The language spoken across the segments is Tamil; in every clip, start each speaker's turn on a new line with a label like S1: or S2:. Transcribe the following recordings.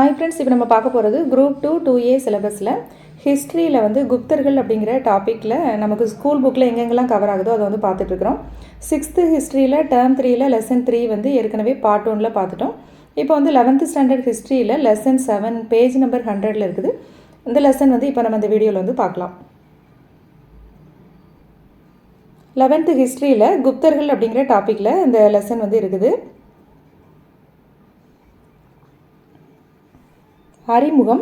S1: ஹாய் ஃப்ரெண்ட்ஸ், இப்போ நம்ம பார்க்க போகிறது குரூப் 2 2A சிலபஸில் ஹிஸ்ட்ரியில் வந்து குப்தர்கள் அப்படிங்கிற டாப்பிக்கில் நமக்கு ஸ்கூல் புக்கில் எங்கெங்கெல்லாம் கவர் ஆகுதோ அதை வந்து பார்த்துட்ருக்குறோம். 6th ஹிஸ்ட்ரியில் டேர்ம் 3ல் லெசன் 3 வந்து ஏற்கனவே பார்ட் 1ல் பார்த்துட்டோம். இப்போ வந்து 11th ஸ்டாண்டர்ட் ஹிஸ்ட்ரியில் லெசன் 7 பேஜ் நம்பர் 100ல் இருக்குது. இந்த லெசன் வந்து இப்போ நம்ம இந்த வீடியோவில் வந்து பார்க்கலாம். 11th ஹிஸ்ட்ரியில் குப்தர்கள் அப்படிங்கிற டாப்பிக்கில் இந்த லெசன் வந்து இருக்குது. அறிமுகம்.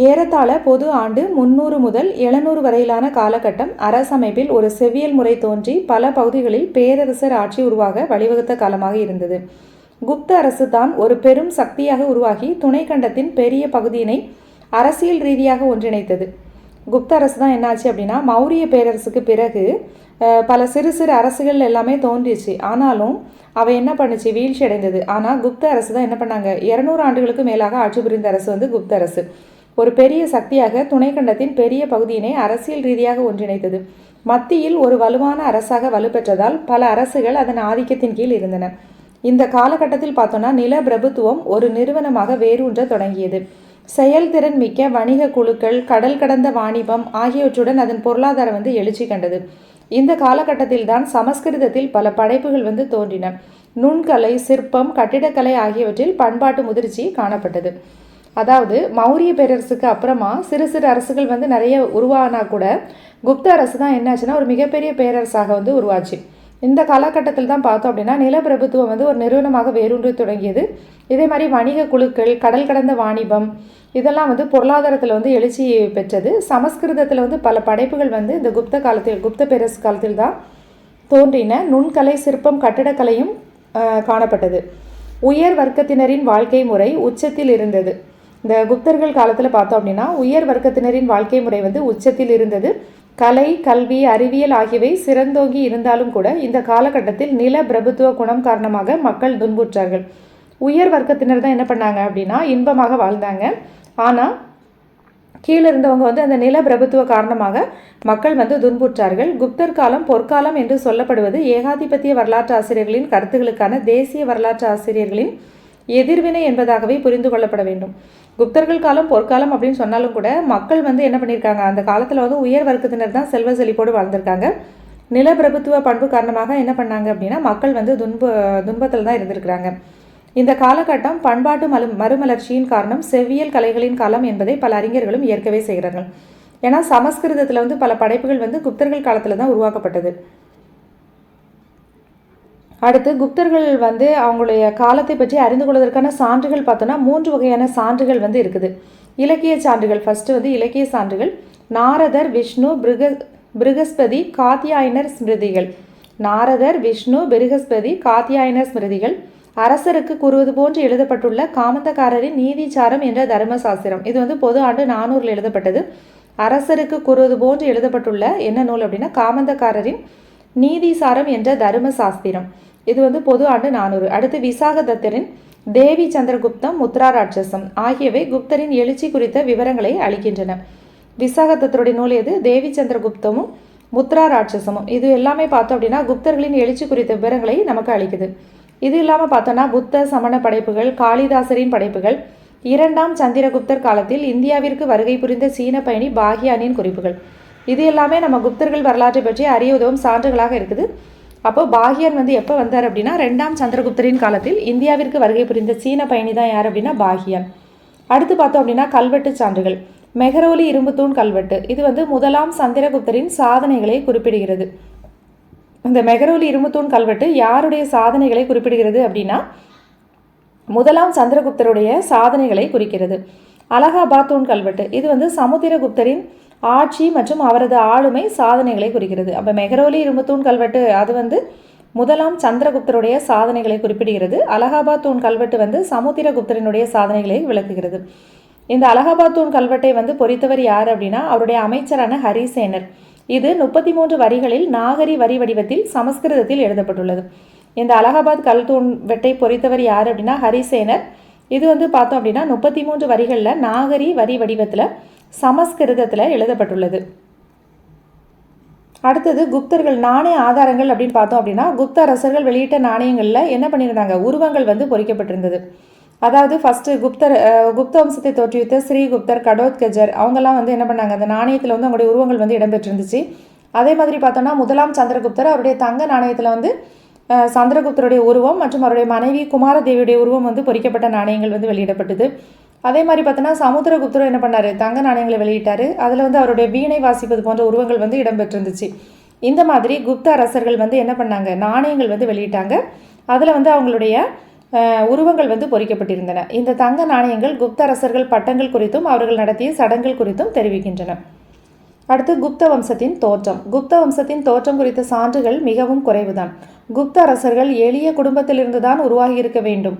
S1: ஏறத்தாழ பொது ஆண்டு 300 முதல் 700 வரையிலான காலகட்டம் அரசமைப்பில் ஒரு செவ்வியல் முறை தோன்றி பல பகுதிகளில் பேரரசர் ஆட்சி உருவாக வழிவகுத்த காலமாக இருந்தது. குப்த அரசு தான் ஒரு பெரும் சக்தியாக உருவாகி துணைக்கண்டத்தின் பெரிய பகுதியினை அரசியல் ரீதியாக ஒன்றிணைத்தது. குப்த அரசு தான் என்னாச்சு அப்படின்னா, மௌரிய பேரரசுக்கு பிறகு பல சிறு சிறு அரசுகள் எல்லாமே தோன்றிச்சு. ஆனாலும் அவை என்ன பண்ணுச்சு, வீழ்ச்சி அடைந்தது. ஆனால் குப்த அரசு தான் என்ன பண்ணாங்க, 200 ஆண்டுகளுக்கு மேலாக ஆட்சி புரிந்த அரசு வந்து குப்த அரசு. ஒரு பெரிய சக்தியாக துணைக்கண்டத்தின் பெரிய பகுதியினை அரசியல் ரீதியாக ஒன்றிணைத்தது. மத்தியில் ஒரு வலுவான அரசாக வலுப்பெற்றதால் பல அரசுகள் அதன் ஆதிக்கத்தின் கீழ் இருந்தன. இந்த காலகட்டத்தில் பார்த்தோன்னா நில பிரபுத்துவம் ஒரு நிறுவனமாக வேரூன்ற தொடங்கியது. செயல்திறன் மிக்க வணிக குழுக்கள், கடல் கடந்த வாணிபம் ஆகியவற்றுடன் அதன் பொருளாதாரம் வந்து எழுச்சி கண்டது. இந்த காலகட்டத்தில் தான் சமஸ்கிருதத்தில் பல படைப்புகள் வந்து தோன்றின. நுண்கலை, சிற்பம், கட்டிடக்கலை ஆகியவற்றில் பண்பாட்டு முதிர்ச்சி காணப்பட்டது. அதாவது மௌரிய பேரரசுக்கு அப்புறமா சிறு சிறு அரசுகள் வந்து நிறைய உருவானா கூட குப்த அரசு தான் என்னாச்சுன்னா ஒரு மிகப்பெரிய பேரரசாக வந்து உருவாச்சு. இந்த காலகட்டத்தில் தான் பார்த்தோம் அப்படின்னா நிலப்பிரபுத்துவம் வந்து ஒரு நிறுவனமாக வேரூன்றி தொடங்கியது. இதே மாதிரி வணிக குழுக்கள், கடல் கடந்த வாணிபம் இதெல்லாம் வந்து பொருளாதாரத்தில் வந்து எழுச்சி பெற்றது. சமஸ்கிருதத்தில் வந்து பல படைப்புகள் வந்து இந்த குப்த பேரரசு காலத்தில் தான் தோன்றின. நுண்கலை, சிற்பம், கட்டிடக்கலையும் காணப்பட்டது. உயர் வர்க்கத்தினரின் வாழ்க்கை முறை உச்சத்தில் இருந்தது. இந்த குப்தர்கள் காலத்தில் பார்த்தோம் அப்படின்னா உயர் வர்க்கத்தினரின் வாழ்க்கை முறை வந்து உச்சத்தில் இருந்தது. கலை, கல்வி, அறிவியல் ஆகியவை சிறந்தோங்கி இருந்தாலும் கூட இந்த காலகட்டத்தில் நில பிரபுத்துவ குணம் காரணமாக மக்கள் துன்புற்றார்கள். உயர் வர்க்கத்தினர் தான் என்ன பண்ணாங்க அப்படின்னா இன்பமாக வாழ்ந்தாங்க. ஆனால் கீழே இருந்தவங்க வந்து அந்த நில பிரபுத்துவ காரணமாக மக்கள் வந்து துன்புற்றார்கள். குப்தர் காலம் பொற்காலம் என்று சொல்லப்படுவது ஏகாதிபத்திய வரலாற்று ஆசிரியர்களின் கருத்துகளுக்கான தேசிய வரலாற்று ஆசிரியர்களின் எதிர்வினை என்பதாகவே புரிந்து கொள்ளப்பட வேண்டும். குப்தர்கள் காலம் பொற்காலம் அப்படின்னு சொன்னாலும் கூட மக்கள் வந்து என்ன பண்ணியிருக்காங்க, அந்த காலத்தில் வந்து உயர் வர்க்கத்தினர் தான் செல்வ செழிப்போடு வாழ்ந்திருக்காங்க. நிலப்பிரபுத்துவ பண்பு காரணமாக என்ன பண்ணாங்க அப்படின்னா மக்கள் வந்து துன்பத்தில் தான் இருந்திருக்கிறாங்க. இந்த காலகட்டம் பண்பாட்டு மறுமலர்ச்சியின் காரணம் செவ்வியல் கலைகளின் காலம் என்பதை பல அறிஞர்களும் ஏற்கவே செய்கிறார்கள். ஏன்னா சமஸ்கிருதத்தில் வந்து பல படைப்புகள் வந்து குப்தர்கள் காலத்தில் தான் உருவாக்கப்பட்டது. அடுத்து குப்தர்கள் வந்து அவங்களுடைய காலத்தை பற்றி அறிந்து கொள்வதற்கான சான்றுகள் பார்த்தோன்னா 3 வகையான சான்றுகள் வந்து இருக்குது. இலக்கிய சான்றுகள். ஃபஸ்ட்டு வந்து இலக்கிய சான்றுகள். நாரதர், விஷ்ணு, பிருகஸ்பதி, காத்தியாயனர் ஸ்மிருதிகள். நாரதர், விஷ்ணு, பிருகஸ்பதி, காத்தியாயனர் ஸ்மிருதிகள். அரசருக்கு கூறுவது போன்று எழுதப்பட்டுள்ள காமந்தக்காரரின் நீதிச்சாரம் என்ற தர்மசாஸ்திரம். இது வந்து பொது ஆண்டு 400 எழுதப்பட்டது. அரசருக்கு கூறுவது போன்று எழுதப்பட்டுள்ள என்ன நூல் அப்படின்னா காமந்தக்காரரின் நீதிசாரம் என்ற தர்மசாஸ்திரம். இது வந்து பொது ஆண்டு 400. அடுத்து விசாகதத்தரின் தேவி சந்திரகுப்தம், முத்ரா ராட்சசம் ஆகியவை குப்தரின் எழுச்சி குறித்த விவரங்களை அளிக்கின்றன. விசாகதத்தருடைய நூல் எது? தேவி சந்திரகுப்தமும் முத்ரா ராட்சசமும். இது எல்லாமே பார்த்தோம் அப்படின்னா குப்தர்களின் எழுச்சி குறித்த விவரங்களை நமக்கு அளிக்குது. இது இல்லாமல் பார்த்தோன்னா புத்த சமண படைப்புகள், காளிதாசரின் படைப்புகள், 2ஆம் சந்திரகுப்தர் காலத்தில் இந்தியாவிற்கு வருகை புரிந்த சீன பயணி பாகியானின் குறிப்புகள். இது எல்லாமே நம்ம குப்தர்கள் வரலாற்றை பற்றி அறிய உதவும் சான்றுகளாக இருக்குது. அப்போ பாகியான் வந்து எப்போ வந்தார் அப்படின்னா 2ஆம் சந்திரகுப்தரின் காலத்தில் இந்தியாவிற்கு வருகை புரிந்த சீன பயணி தான் யார் அப்படின்னா பாகியான். அடுத்து பார்த்தோம் அப்படின்னா கல்வெட்டு சான்றுகள். மெஹரோலி இரும்புத்தூண் கல்வெட்டு. இது வந்து 1ஆம் சந்திரகுப்தரின் சாதனைகளை குறிப்பிடுகிறது. இந்த மெஹரோலி இரும்புத்தூண் கல்வெட்டு யாருடைய சாதனைகளை குறிப்பிடுகிறது அப்படின்னா 1ஆம் சந்திரகுப்தருடைய சாதனைகளை குறிக்கிறது. அலகாபாத் தூண் கல்வெட்டு. இது வந்து சமுத்திரகுப்தரின் ஆட்சி மற்றும் அவரது ஆளுமை சாதனைகளை குறிக்கிறது. அப்போ மெஹரோலி இரும்புத்தூண் கல்வெட்டு அது வந்து 1ஆம் சந்திரகுப்தருடைய சாதனைகளை குறிப்பிடுகிறது. அலகாபாத் தூண் கல்வெட்டு வந்து சமுத்திரகுப்தரினுடைய சாதனைகளை விளக்குகிறது. இந்த அலகாபாத் தூண் கல்வெட்டை வந்து பொறித்தவர் யார் அப்படின்னா அவருடைய அமைச்சரான ஹரிசேனர். இது 33 வரிகளில் நாகரி வரி வடிவத்தில் சமஸ்கிருதத்தில் எழுதப்பட்டுள்ளது. இந்த அலகாபாத் கல் தூண் வெட்டை பொறித்தவர் யார் அப்படின்னா ஹரிசேனர். இது வந்து பார்த்தோம் அப்படின்னா 33 வரிகளில் நாகரி வரி வடிவத்தில் சமஸ்கிருதத்தில் எழுதப்பட்டுள்ளது. அடுத்தது குப்தர்கள் நாணய ஆதாரங்கள் அப்படின்னு பார்த்தோம் அப்படின்னா குப்த அரசர்கள் வெளியிட்ட நாணயங்களில் என்ன பண்ணியிருந்தாங்க, உருவங்கள் வந்து பொறிக்கப்பட்டிருந்தது. அதாவது ஃபஸ்ட்டு குப்த வம்சத்தை தோற்றுவித்த ஸ்ரீகுப்தர், கடோத்கஜர் அவங்கெல்லாம் வந்து என்ன பண்ணாங்க, அந்த நாணயத்தில் வந்து அவங்களுடைய உருவங்கள் வந்து இடம்பெற்றிருந்துச்சு. அதே மாதிரி பார்த்தோன்னா முதலாம் சந்திரகுப்தர் அவருடைய தங்க நாணயத்தில் வந்து சந்திரகுப்தருடைய உருவம் மற்றும் அவருடைய மனைவி குமாரதேவியுடைய உருவம் வந்து பொறிக்கப்பட்ட நாணயங்கள் வந்து வெளியிடப்பட்டது. அதே மாதிரி பார்த்தோன்னா சமுத்திரகுப்தரும் என்ன பண்ணார், தங்க நாணயங்களை வெளியிட்டார். அதில் வந்து அவருடைய வீணை வாசிப்பது போன்ற உருவங்கள் வந்து இடம்பெற்றிருந்துச்சு. இந்த மாதிரி குப்த அரசர்கள் வந்து என்ன பண்ணாங்க, நாணயங்கள் வந்து வெளியிட்டாங்க. அதில் வந்து அவங்களுடைய உருவங்கள் வந்து பொறிக்கப்பட்டிருந்தன. இந்த தங்க நாணயங்கள் குப்த அரசர்கள் பட்டங்கள் குறித்தும் அவர்கள் நடத்திய சடங்குகள் குறித்தும் தெரிவிக்கின்றன. அடுத்து குப்த வம்சத்தின் தோற்றம். குப்த வம்சத்தின் தோற்றம் குறித்த சான்றுகள் மிகவும் குறைவுதான். குப்த அரசர்கள் எளிய குடும்பத்திலிருந்து தான் உருவாகி இருக்க வேண்டும்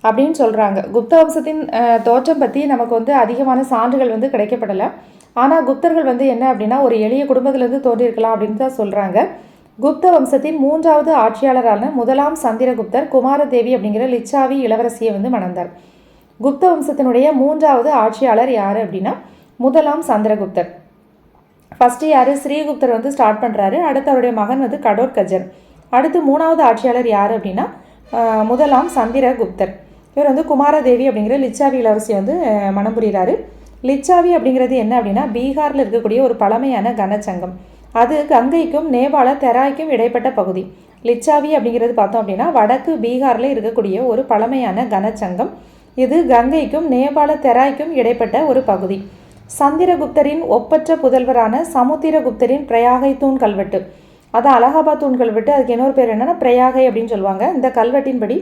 S1: அப்படின்னு சொல்கிறாங்க. குப்த வம்சத்தின் தோற்றம் பற்றி நமக்கு வந்து அதிகமான சான்றுகள் வந்து கிடைக்கப்படலை. ஆனால் குப்தர்கள் வந்து என்ன அப்படின்னா ஒரு எளிய குடும்பத்திலிருந்து தோன்றியிருக்கலாம் அப்படின்னு தான் சொல்கிறாங்க. குப்த வம்சத்தின் 3வது ஆட்சியாளரான முதலாம் சந்திரகுப்தர் குமாரதேவி அப்படிங்கிற லிச்சாவி இளவரசியை வந்து மணந்தார். குப்த வம்சத்தினுடைய 3வது ஆட்சியாளர் யார் அப்படின்னா முதலாம் சந்திரகுப்தர். ஃபஸ்ட்டு யார், ஸ்ரீகுப்தர் வந்து ஸ்டார்ட் பண்ணுறாரு. அடுத்து அவருடைய மகன் வந்து கடோத்கஜர். அடுத்து 3வது ஆட்சியாளர் யார் அப்படின்னா முதலாம் சந்திரகுப்தர். இவர் வந்து குமாரதேவி அப்படிங்கிற லிச்சாவி இளவரசியை வந்து மணம் புரிகிறாரு. லிச்சாவி அப்படிங்கிறது என்ன அப்படின்னா பீகாரில் இருக்கக்கூடிய ஒரு பழமையான கனச்சங்கம். அது கங்கைக்கும் நேபாள தெராய்க்கும் இடைப்பட்ட பகுதி. லிச்சாவி அப்படிங்கிறது பார்த்தோம் அப்படின்னா வடக்கு பீகாரில் இருக்கக்கூடிய ஒரு பழமையான கனச்சங்கம். இது கங்கைக்கும் நேபாள தெராய்க்கும் இடைப்பட்ட ஒரு பகுதி. சந்திரகுப்தரின் ஒப்பற்ற புதல்வரான சமுத்திரகுப்தரின் பிரயாகை தூண் கல்வெட்டு, அதான் அலகாபாத் தூண் கல்வெட்டு, அதுக்கு இன்னொரு பேர் என்னன்னா பிரயாகை அப்படின்னு சொல்லுவாங்க. இந்த கல்வெட்டின்படி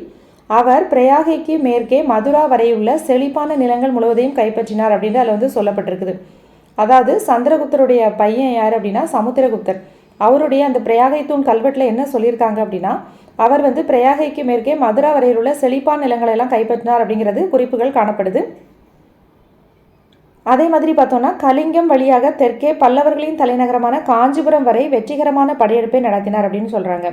S1: அவர் பிரயாகைக்கு மேற்கே மதுரா வரையுள்ள செழிப்பான நிலங்கள் முழுவதையும் கைப்பற்றினார் அப்படின்னு அதில் வந்து சொல்லப்பட்டிருக்குது. அதாவது சந்திரகுப்தருடைய பையன் யார் அப்படின்னா சமுத்திரகுப்தர். அவருடைய அந்த பிரயாகை தூண் கல்வெட்டில் என்ன சொல்லியிருக்காங்க அப்படின்னா அவர் வந்து பிரயாகைக்கு மேற்கே மதுரா வரையில் உள்ள செழிப்பான நிலங்களை எல்லாம் கைப்பற்றினார் அப்படிங்கிறது குறிப்புகள் காணப்படுது. அதே மாதிரி பார்த்தோன்னா கலிங்கம் வழியாக தெற்கே பல்லவர்களின் தலைநகரமான காஞ்சிபுரம் வரை வெற்றிகரமான படையெடுப்பை நடத்தினார் அப்படின்னு சொல்கிறாங்க.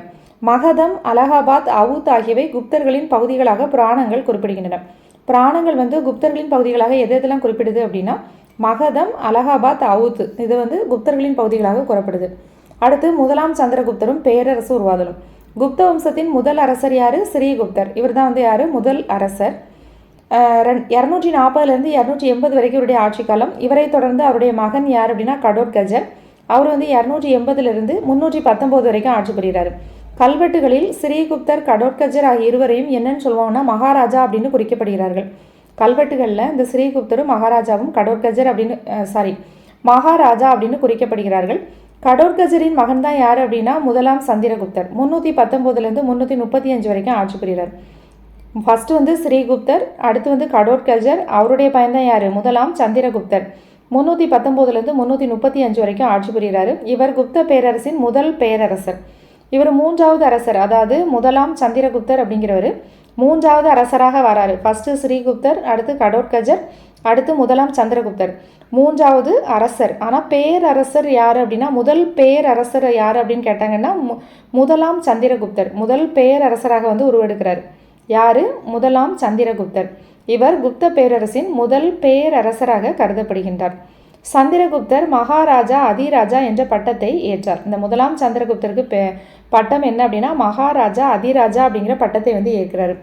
S1: மகதம், அலகாபாத், அவுத் ஆகியவை குப்தர்களின் பகுதிகளாக புராணங்கள் குறிப்பிடுகின்றன. புராணங்கள் வந்து குப்தர்களின் பகுதிகளாக எதெல்லாம் குறிப்பிடுது அப்படின்னா மகதம், அலகாபாத், அவுத் இது வந்து குப்தர்களின் பகுதிகளாக கூறப்படுது. அடுத்து முதலாம் சந்திரகுப்தரும் பேரரசு உருவாதலும். குப்த வம்சத்தின் முதல் அரசர் யார், ஸ்ரீகுப்தர். இவர் தான் வந்து யார், முதல் அரசர். 240 280 வரைக்கும் இவருடைய ஆட்சி காலம். இவரை தொடர்ந்து அவருடைய மகன் யார் அப்படின்னா கடோத்கஜர். அவர் வந்து 280 319 வரைக்கும் ஆட்சி புரிகிறார். கல்வெட்டுகளில் ஸ்ரீகுப்தர், கடோத்கஜர் ஆகிய இருவரையும் என்னன்னு சொல்லுவாங்கன்னா மகாராஜா அப்படின்னு குறிக்கப்படுகிறார்கள். கல்வெட்டுகளில் இந்த ஸ்ரீகுப்தரும் மகாராஜாவும் கடோத்கஜர் அப்படின்னு மகாராஜா அப்படின்னு குறிக்கப்படுகிறார்கள். கடோத்கஜரின் மகன் தான் யார் அப்படின்னா முதலாம் சந்திரகுப்தர். 319 335 வரைக்கும் ஆட்சி புரிகிறார். ஃபஸ்ட்டு வந்து ஸ்ரீகுப்தர், அடுத்து வந்து கடோத்கஜர், அவருடைய பையன்தான் யார், முதலாம் சந்திரகுப்தர். 319 335 வரைக்கும் ஆட்சி புரிகிறாரு. இவர் குப்த பேரரசின் முதல் பேரரசர். இவர் 3வது அரசர், அதாவது முதலாம் சந்திரகுப்தர் அப்படிங்கிறவர் 3வது அரசராக வராரு. ஃபஸ்ட்டு ஸ்ரீகுப்தர், அடுத்து கடோத்கஜர், அடுத்து முதலாம் சந்திரகுப்தர், 3வது அரசர். ஆனால் பேரரசர் யார் அப்படின்னா முதல் பேரரசர் யார் அப்படின்னு கேட்டாங்கன்னா முதலாம் சந்திரகுப்தர் முதல் பேரரசராக வந்து உருவெடுக்கிறார். யார், முதலாம் சந்திரகுப்தர். இவர் குப்த பேரரசின் முதல் பேரரசராக கருதப்படுகின்றார். சந்திரகுப்தர் மகாராஜா அதிராஜா என்ற பட்டத்தை ஏற்றார். இந்த முதலாம் சந்திரகுப்தருக்கு பட்டம் என்ன அப்படின்னா மகாராஜா அதிராஜா அப்படிங்கிற பட்டத்தை வந்து ஏற்கிறார்.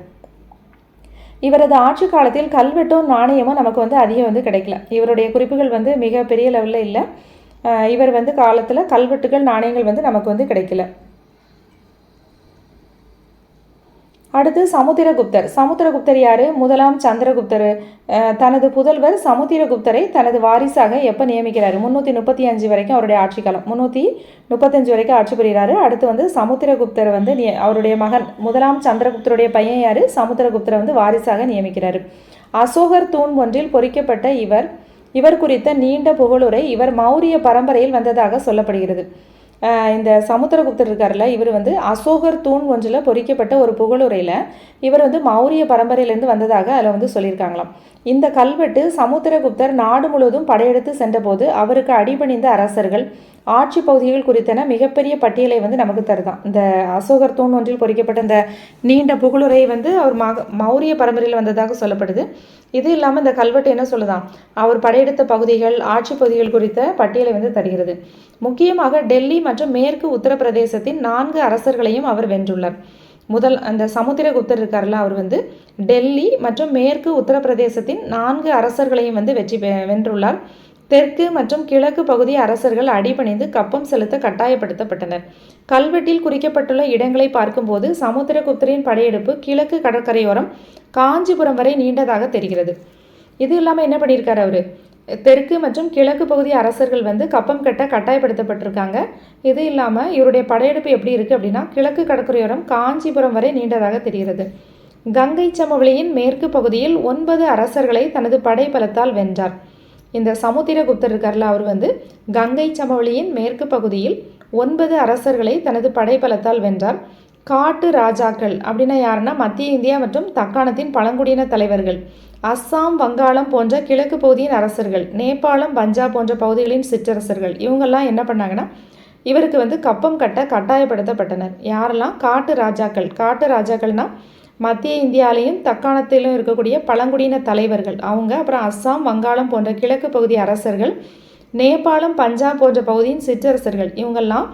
S1: இவரது ஆட்சி காலத்தில் கல்வெட்டும் நாணயமும் நமக்கு வந்து அதிகம் வந்து கிடைக்கல. இவருடைய குறிப்புகள் வந்து மிக பெரிய லெவலில் இல்லை. இவர் வந்து காலத்தில் கல்வெட்டுகள் நாணயங்கள் வந்து நமக்கு வந்து கிடைக்கல. அடுத்து சமுத்திரகுப்தர் யார், முதலாம் சந்திரகுப்தர் தனது புதல்வர் சமுத்திரகுப்தரை தனது வாரிசாக எப்போ நியமிக்கிறார், 335 வரைக்கும் அவருடைய ஆட்சி காலம், 335 வரைக்கும் ஆட்சி புரிகிறாரு. அடுத்து வந்து சமுத்திரகுப்தர் வந்து அவருடைய மகன் முதலாம் சந்திரகுப்தருடைய பையன் யார், சமுத்திரகுப்தரை வந்து வாரிசாக நியமிக்கிறார். அசோகர் தூண் ஒன்றில் பொறிக்கப்பட்ட இவர் குறித்த நீண்ட புகழுரை இவர் மௌரிய பரம்பரையில் வந்ததாக சொல்லப்படுகிறது. இந்த சமுத்திரகுப்தர் இருக்கார்ல, இவர் வந்து அசோகர் தூண் ஒன்றில் பொறிக்கப்பட்ட ஒரு புகழுரையில் இவர் வந்து மௌரிய பரம்பரையிலேருந்து வந்ததாக அதில் வந்து சொல்லியிருக்காங்களாம். இந்த கல்வெட்டு சமுத்திரகுப்தர் நாடு முழுவதும் படையெடுத்து சென்றபோது அவருக்கு அடிபணிந்த அரசர்கள் ஆட்சி பகுதிகள் குறித்தன மிகப்பெரிய பட்டியலை வந்து நமக்கு தருதான். இந்த அசோகர் தூண் ஒன்றில் பொறிக்கப்பட்ட இந்த நீண்ட புகழுரை வந்து அவர் மௌரிய பரம்பரையில் வந்ததாக சொல்லப்படுது. இது இல்லாமல் இந்த கல்வெட்டு என்ன சொல்லுதான், அவர் படையெடுத்த பகுதிகள் ஆட்சி பகுதிகள் குறித்த பட்டியலை வந்து தருகிறது. முக்கியமாக டெல்லி மற்றும் மேற்கு உத்தரப்பிரதேசத்தின் 4 அரசர்களையும் அவர் வென்றுள்ளார். அந்த சமுத்திரகுப்தர் இருக்கார்ல, அவர் வந்து டெல்லி மற்றும் மேற்கு உத்தரப்பிரதேசத்தின் 4 அரசர்களையும் வந்து வென்றுள்ளார். தெற்கு மற்றும் கிழக்கு பகுதி அரசர்கள் அடிபணிந்து கப்பம் செலுத்த கட்டாயப்படுத்தப்பட்டனர். கல்வெட்டில் குறிக்கப்பட்டுள்ள இடங்களை பார்க்கும்போது சமுத்திரகுப்தரின் படையெடுப்பு கிழக்கு கடற்கரையோரம் காஞ்சிபுரம் வரை நீண்டதாக தெரிகிறது. இது இல்லாமல் என்ன பண்ணியிருக்காரு அவர், தெற்கு மற்றும் கிழக்கு பகுதி அரசர்கள் வந்து கப்பம் கட்ட கட்டாயப்படுத்தப்பட்டிருக்காங்க. இது இல்லாமல் இவருடைய படையெடுப்பு எப்படி இருக்குது அப்படின்னா, கிழக்கு கடற்கரையோரம் காஞ்சிபுரம் வரை நீண்டதாக தெரிகிறது. கங்கை சமவெளியின் மேற்கு பகுதியில் 9 அரசர்களை தனது படைபலத்தால் வென்றார். இந்த சமுத்திரகுப்தர் இருக்கார்ல, அவர் வந்து கங்கை சமவெளியின் மேற்கு பகுதியில் 9 அரசர்களை தனது படைபலத்தால் வென்றார். காட்டு ராஜாக்கள் அப்படின்னா யாருன்னா, மத்திய இந்தியா மற்றும் தக்காணத்தின் பழங்குடியின தலைவர்கள், அஸ்ஸாம், வங்காளம் போன்ற கிழக்கு பகுதியின் அரசர்கள், நேபாளம், பஞ்சாப் போன்ற பகுதிகளின் சிற்றரசர்கள், இவங்கெல்லாம் என்ன பண்ணாங்கன்னா இவருக்கு வந்து கப்பம் கட்ட கட்டாயப்படுத்தப்பட்டனர். யாரெல்லாம்? காட்டு ராஜாக்கள். காட்டு ராஜாக்கள்னால் மத்திய இந்தியாவிலையும் தக்காணத்திலும் இருக்கக்கூடிய பழங்குடியின தலைவர்கள் அவங்க, அப்புறம் அஸ்ஸாம், வங்காளம் போன்ற கிழக்கு பகுதி அரசர்கள், நேபாளம், பஞ்சாப் போன்ற பகுதியின் சிற்றரசர்கள், இவங்கெல்லாம்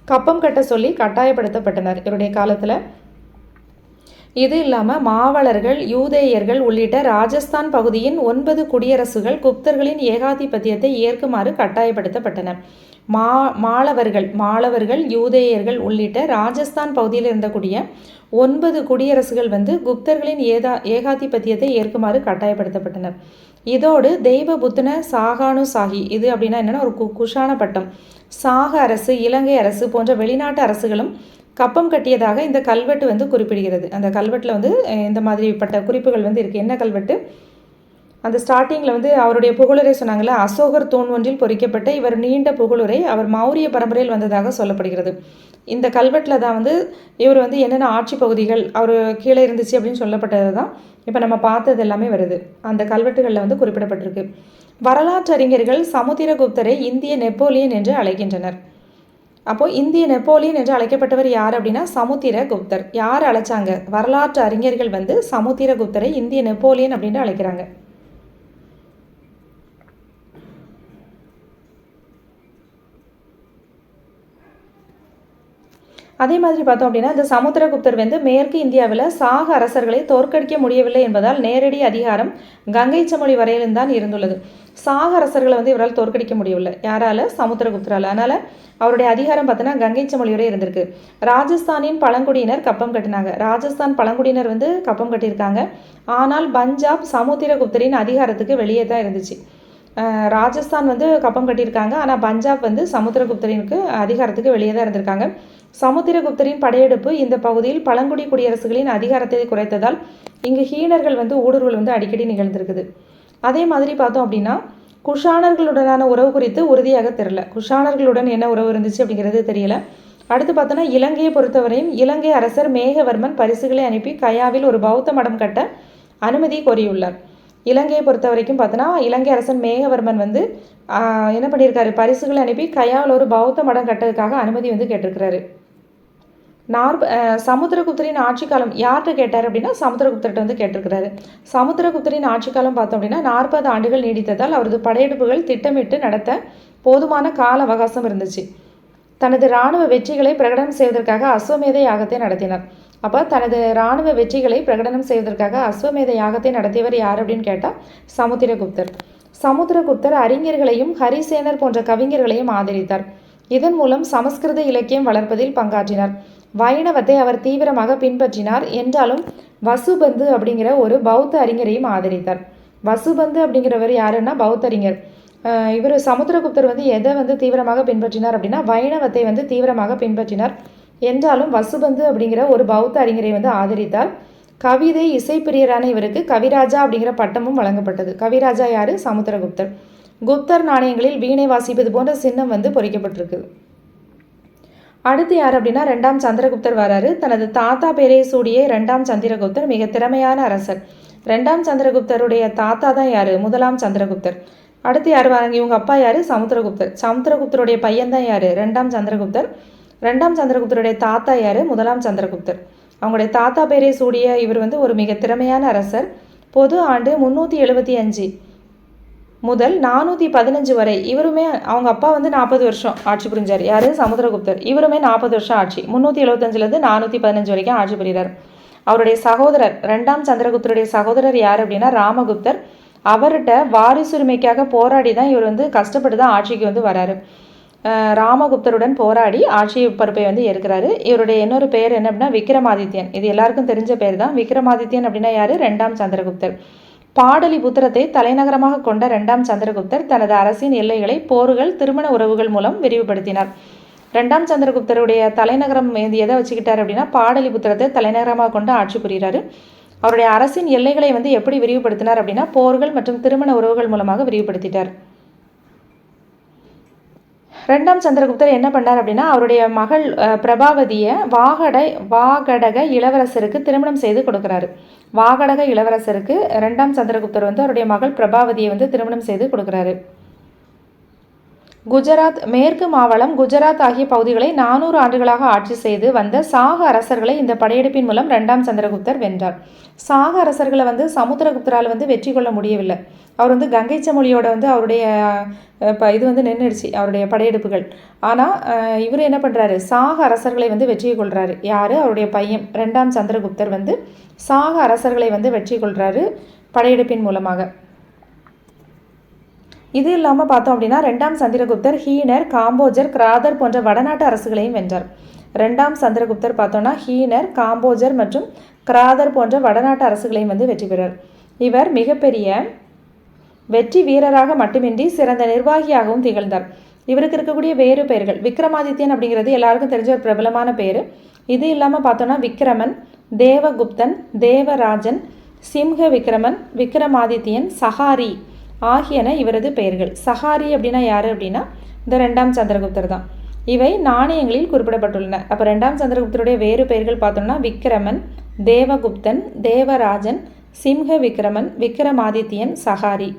S1: கப்பம் கட்ட சொல்லி கட்டாயப்படுத்தப்பட்டனர் இவருடைய காலத்தில். இது இல்லாமல் மாவளர்கள், யூதேயர்கள் உள்ளிட்ட ராஜஸ்தான் பகுதியின் 9 குடியரசுகள் குப்தர்களின் ஏகாதிபத்தியத்தை ஏற்குமாறு கட்டாயப்படுத்தப்பட்டனர். மாளவர்கள், யூதேயர்கள் உள்ளிட்ட ராஜஸ்தான் பகுதியில் இருந்தக்கூடிய 9 குடியரசுகள் வந்து குப்தர்களின் ஏகாதிபத்தியத்தை ஏற்குமாறு கட்டாயப்படுத்தப்பட்டனர். இதோடு தெய்வ புத்தன சாகானு சாகி, இது அப்படின்னா என்னென்னா ஒரு குஷான பட்டம், சாக அரசு, இலங்கை அரசு போன்ற வெளிநாட்டு அரசுகளும் கப்பம் கட்டியதாக இந்த கல்வெட்டு வந்து குறிப்பிடுகிறது. அந்த கல்வெட்டில் வந்து இந்த மாதிரிப்பட்ட குறிப்புகள் வந்து இருக்குது. என்ன கல்வெட்டு? அந்த ஸ்டார்டிங்கில் வந்து அவருடைய புகழுரை சொன்னாங்கள்ல, அசோகர் தூண் ஒன்றில் பொறிக்கப்பட்ட இவர் நீண்ட புகழுரை அவர் மௌரிய பரம்பரையில் வந்ததாக சொல்லப்படுகிறது. இந்த கல்வெட்டில் தான் வந்து இவர் வந்து என்னென்ன ஆட்சி பகுதிகள் அவர் கீழே இருந்துச்சு அப்படின்னு சொல்லப்பட்டது தான் இப்போ நம்ம பார்த்தது எல்லாமே வருது. அந்த கல்வெட்டுகளில் வந்து குறிப்பிடப்பட்டிருக்கு. வரலாற்று அறிஞர்கள் சமுத்திரகுப்தரை இந்திய நெப்போலியன் என்று அழைக்கின்றனர். அப்போது இந்திய நெப்போலியன் என்று அழைக்கப்பட்டவர் யார் அப்படின்னா சமுத்திரகுப்தர். யார் அழைச்சாங்க? வரலாற்று அறிஞர்கள் வந்து சமுத்திரகுப்தரை இந்திய நெப்போலியன் அப்படின்னு அழைக்கிறாங்க. அதே மாதிரி பார்த்தோம் அப்படின்னா, இந்த சமுத்திரகுப்தர் வந்து மேற்கு இந்தியாவில் சாக அரசர்களை தோற்கடிக்க முடியவில்லை என்பதால் நேரடி அதிகாரம் கங்கை சமவெளி வரையிலும் தான் இருந்துள்ளது. சாக அரசர்களை வந்து இவரால் தோற்கடிக்க முடியவில்லை. யாரால? சமுத்திரகுப்தரால். அதனால் அவருடைய அதிகாரம் பார்த்தோன்னா கங்கை சமவெளி வரை இருந்திருக்கு. ராஜஸ்தானின் பழங்குடியினர் கப்பம் கட்டினாங்க. ராஜஸ்தான் பழங்குடியினர் வந்து கப்பம் கட்டியிருக்காங்க. ஆனால் பஞ்சாப் சமுத்திரகுப்தரின் அதிகாரத்துக்கு வெளியே தான் இருந்துச்சு. ராஜஸ்தான் வந்து கப்பம் கட்டியிருக்காங்க, ஆனால் பஞ்சாப் வந்து சமுத்திரகுப்தரினுக்கு அதிகாரத்துக்கு வெளியே தான் இருந்திருக்காங்க. சமுத்திரகுப்தரின் படையெடுப்பு இந்த பகுதியில் பழங்குடி குடியரசுகளின் அதிகாரத்தை குறைத்ததால் இங்கு ஹீனர்கள் வந்து ஊடுருவல் வந்து அடிக்கடி நிகழ்ந்திருக்குது. அதே மாதிரி பார்த்தோம் அப்படின்னா, குஷானர்களுடனான உறவு குறித்து உறுதியாக தெரியல. குஷானர்களுடன் என்ன உறவு இருந்துச்சு அப்படிங்கிறது தெரியல. அடுத்து பார்த்தோன்னா, இலங்கையை பொறுத்தவரையும் இலங்கை அரசர் மேகவர்மன் பரிசுகளை அனுப்பி கயாவில் ஒரு பௌத்த மடம் கட்ட அனுமதி கோரியுள்ளார். இலங்கையை பொறுத்த வரைக்கும் பார்த்தோன்னா, இலங்கை அரசன் மேகவர்மன் வந்து என்ன பண்ணியிருக்காரு? பரிசுகளை அனுப்பி கயாவில் ஒரு பௌத்த மடம் கட்டுறதுக்காக அனுமதி வந்து கேட்டிருக்கிறாரு. சமுத்திரகுப்தரின் ஆட்சி காலம் யார்கிட்ட கேட்டார் அப்படின்னா சமுத்திரகுப்தர்கிட்ட வந்து கேட்டிருக்கிறாரு. சமுத்திரகுப்தரின் ஆட்சி காலம் பார்த்தோம் அப்படின்னா 40 ஆண்டுகள் நீடித்ததால் அவரது படையெடுப்புகள் திட்டமிட்டு நடத்த போதுமான கால அவகாசம் இருந்துச்சு. தனது இராணுவ வெற்றிகளை பிரகடனம் செய்வதற்காக அஸ்வமேத யாகத்தை நடத்தினார். அப்போ தனது இராணுவ வெற்றிகளை பிரகடனம் செய்வதற்காக அஸ்வமேத யாகத்தை நடத்தியவர் யார் அப்படின்னு கேட்டால் சமுத்திரகுப்தர். சமுத்திரகுப்தர் அறிஞர்களையும் ஹரிசேனர் போன்ற கவிஞர்களையும் ஆதரித்தார். இதன் மூலம் சமஸ்கிருத இலக்கியம் வளர்ப்பதில் பங்காற்றினார். வைணவத்தை அவர் தீவிரமாக பின்பற்றினார். என்றாலும் வசுபந்து அப்படிங்கிற ஒரு பௌத்த அறிஞரையும் ஆதரித்தார். வசுபந்து அப்படிங்கிறவர் யாருன்னா பௌத்த அறிஞர். இவர் சமுத்திரகுப்தர் வந்து எதை வந்து தீவிரமாக பின்பற்றினார் அப்படின்னா வைணவத்தை வந்து தீவிரமாக பின்பற்றினார். என்றாலும் வசுபந்து அப்படிங்கிற ஒரு பௌத்த அறிஞரை வந்து ஆதரித்தார். கவிதை இசைப்பிரியரான இவருக்கு கவிராஜா அப்படிங்கிற பட்டமும் வழங்கப்பட்டது. கவிராஜா யாரு? சமுத்திரகுப்தர். குப்தர் நாணயங்களில் வீணை வாசிப்பது போன்ற சின்னம் வந்து பொறிக்கப்பட்டிருக்கு. அடுத்து யார் அப்படின்னா 2ஆம் சந்திரகுப்தர் வராரு. தனது தாத்தா பேரை சூடிய 2ஆம் சந்திரகுப்தர் மிக திறமையான அரசர். 2ஆம் சந்திரகுப்தருடைய தாத்தா தான் யாரு? 1ஆம் சந்திரகுப்தர். அடுத்து யார் வராங்க? இவங்க அப்பா யாரு? சமுத்திரகுப்தர். சமுத்திரகுப்தருடைய பையன் தான் யாரு? 2ஆம் சந்திரகுப்தர். 2ஆம் சந்திரகுப்தருடைய தாத்தா யாரு? 1ஆம் சந்திரகுப்தர். அவங்களுடைய தாத்தா பேரை சூடிய இவர் வந்து ஒரு மிக திறமையான அரசர். பொது ஆண்டு 375. முதல் 415 வரை இவருமே அவங்க அப்பா வந்து 40 வருஷம் ஆட்சி புரிஞ்சார். யார்? சமுத்திரகுப்தர். இவருமே 40 வருஷம் ஆட்சி. 375லேருந்து 415 வரைக்கும் ஆட்சி புரிகிறார். அவருடைய சகோதரர் 2ஆம் சந்திரகுப்தருடைய சகோதரர் யார் அப்படின்னா ராமகுப்தர். அவர்கிட்ட வாரிசுரிமைக்காக போராடி தான் இவர் வந்து கஷ்டப்பட்டு தான் ஆட்சிக்கு வந்து வராரு. ராமகுப்தருடன் போராடி ஆட்சி பொறுப்பை வந்து ஏற்கிறாரு. இவருடைய இன்னொரு பேர் என்ன அப்படின்னா விக்ரமாதித்யன். இது எல்லாருக்கும் தெரிஞ்ச பேர் தான். விக்ரமாதித்யன் அப்படின்னா யார்? 2ஆம் சந்திரகுப்தர். பாடலிபுத்திரத்தை தலைநகரமாக கொண்ட 2ஆம் சந்திரகுப்தர் தனது அரசின் எல்லைகளை போர்கள், திருமண உறவுகள் மூலம் விரிவுபடுத்தினார். 2ஆம் சந்திரகுப்தருடைய தலைநகரம் எதை வச்சுக்கிட்டார் அப்படின்னா பாடலிபுத்திரத்தை தலைநகரமாக கொண்டு ஆட்சி புரிகிறாரு. அவருடைய அரசின் எல்லைகளை வந்து எப்படி விரிவுபடுத்தினார் அப்படின்னா போர்கள் மற்றும் திருமண உறவுகள் மூலமாக விரிவுபடுத்திட்டார். 2ஆம் சந்திரகுப்தர் என்ன பண்ணார் அப்படின்னா அவருடைய மகள் பிரபாவதியை வாகடக இளவரசருக்கு திருமணம் செய்து கொடுக்குறாரு. வாகடக இளவரசருக்கு 2ஆம் சந்திரகுப்தர் வந்து அவருடைய மகள் பிரபாவதியை வந்து திருமணம் செய்து கொடுக்குறாரு. குஜராத், மேற்கு மாவளம், குஜராத் ஆகிய பகுதிகளை 400 ஆண்டுகளாக ஆட்சி செய்து வந்த சாக அரசர்களை இந்த படையெடுப்பின் மூலம் 2ஆம் சந்திரகுப்தர் வென்றார். சாக அரசர்களை வந்து சமுத்திரகுப்தரால் வந்து வெற்றி கொள்ள முடியவில்லை. அவர் வந்து கங்கை சமொழியோட வந்து அவருடைய இது வந்து நின்றுடுச்சு அவருடைய படையெடுப்புகள். ஆனால் இவர் என்ன பண்ணுறாரு? சாக அரசர்களை வந்து வெற்றி கொள்கிறாரு. யார்? அவருடைய பையன் 2ஆம் சந்திரகுப்தர் வந்து சாக அரசர்களை வந்து வெற்றி கொள்கிறாரு படையெடுப்பின் மூலமாக. இது இல்லாமல் பார்த்தோம் அப்படின்னா 2ஆம் சந்திரகுப்தர் ஹீனர், காம்போஜர், கிராதர் போன்ற வடநாட்டு அரசுகளையும் வென்றார். 2ஆம் சந்திரகுப்தர் பார்த்தோன்னா ஹீனர், காம்போஜர் மற்றும் கிராதர் போன்ற வடநாட்டு அரசுகளையும் வந்து வெற்றி பெறார். இவர் மிகப்பெரிய வெற்றி வீரராக மட்டுமின்றி சிறந்த நிர்வாகியாகவும் திகழ்ந்தார். இவருக்கு இருக்கக்கூடிய வேறு பெயர்கள் விக்ரமாதித்யன் அப்படிங்கிறது எல்லாருக்கும் தெரிஞ்ச ஒரு பிரபலமான பேர். இது இல்லாமல் பார்த்தோன்னா விக்ரமன், தேவகுப்தன், தேவராஜன், சிம்ஹ விக்ரமன், விக்ரமாதித்யன், சஹாரி ஆகியன இவரது பெயர்கள். சஹாரி அப்படின்னா யார் அப்படின்னா இந்த 2ஆம் சந்திரகுப்தர் தான். இவை நாணயங்களில் குறிப்பிடப்பட்டுள்ளன. அப்போ 2ஆம் சந்திரகுப்தருடைய வேறு பெயர்கள் பார்த்தோம்னா விக்ரமன், தேவகுப்தன், தேவராஜன், சிம்ஹ விக்ரமன், விக்ரமாதித்யன், சஹாரி.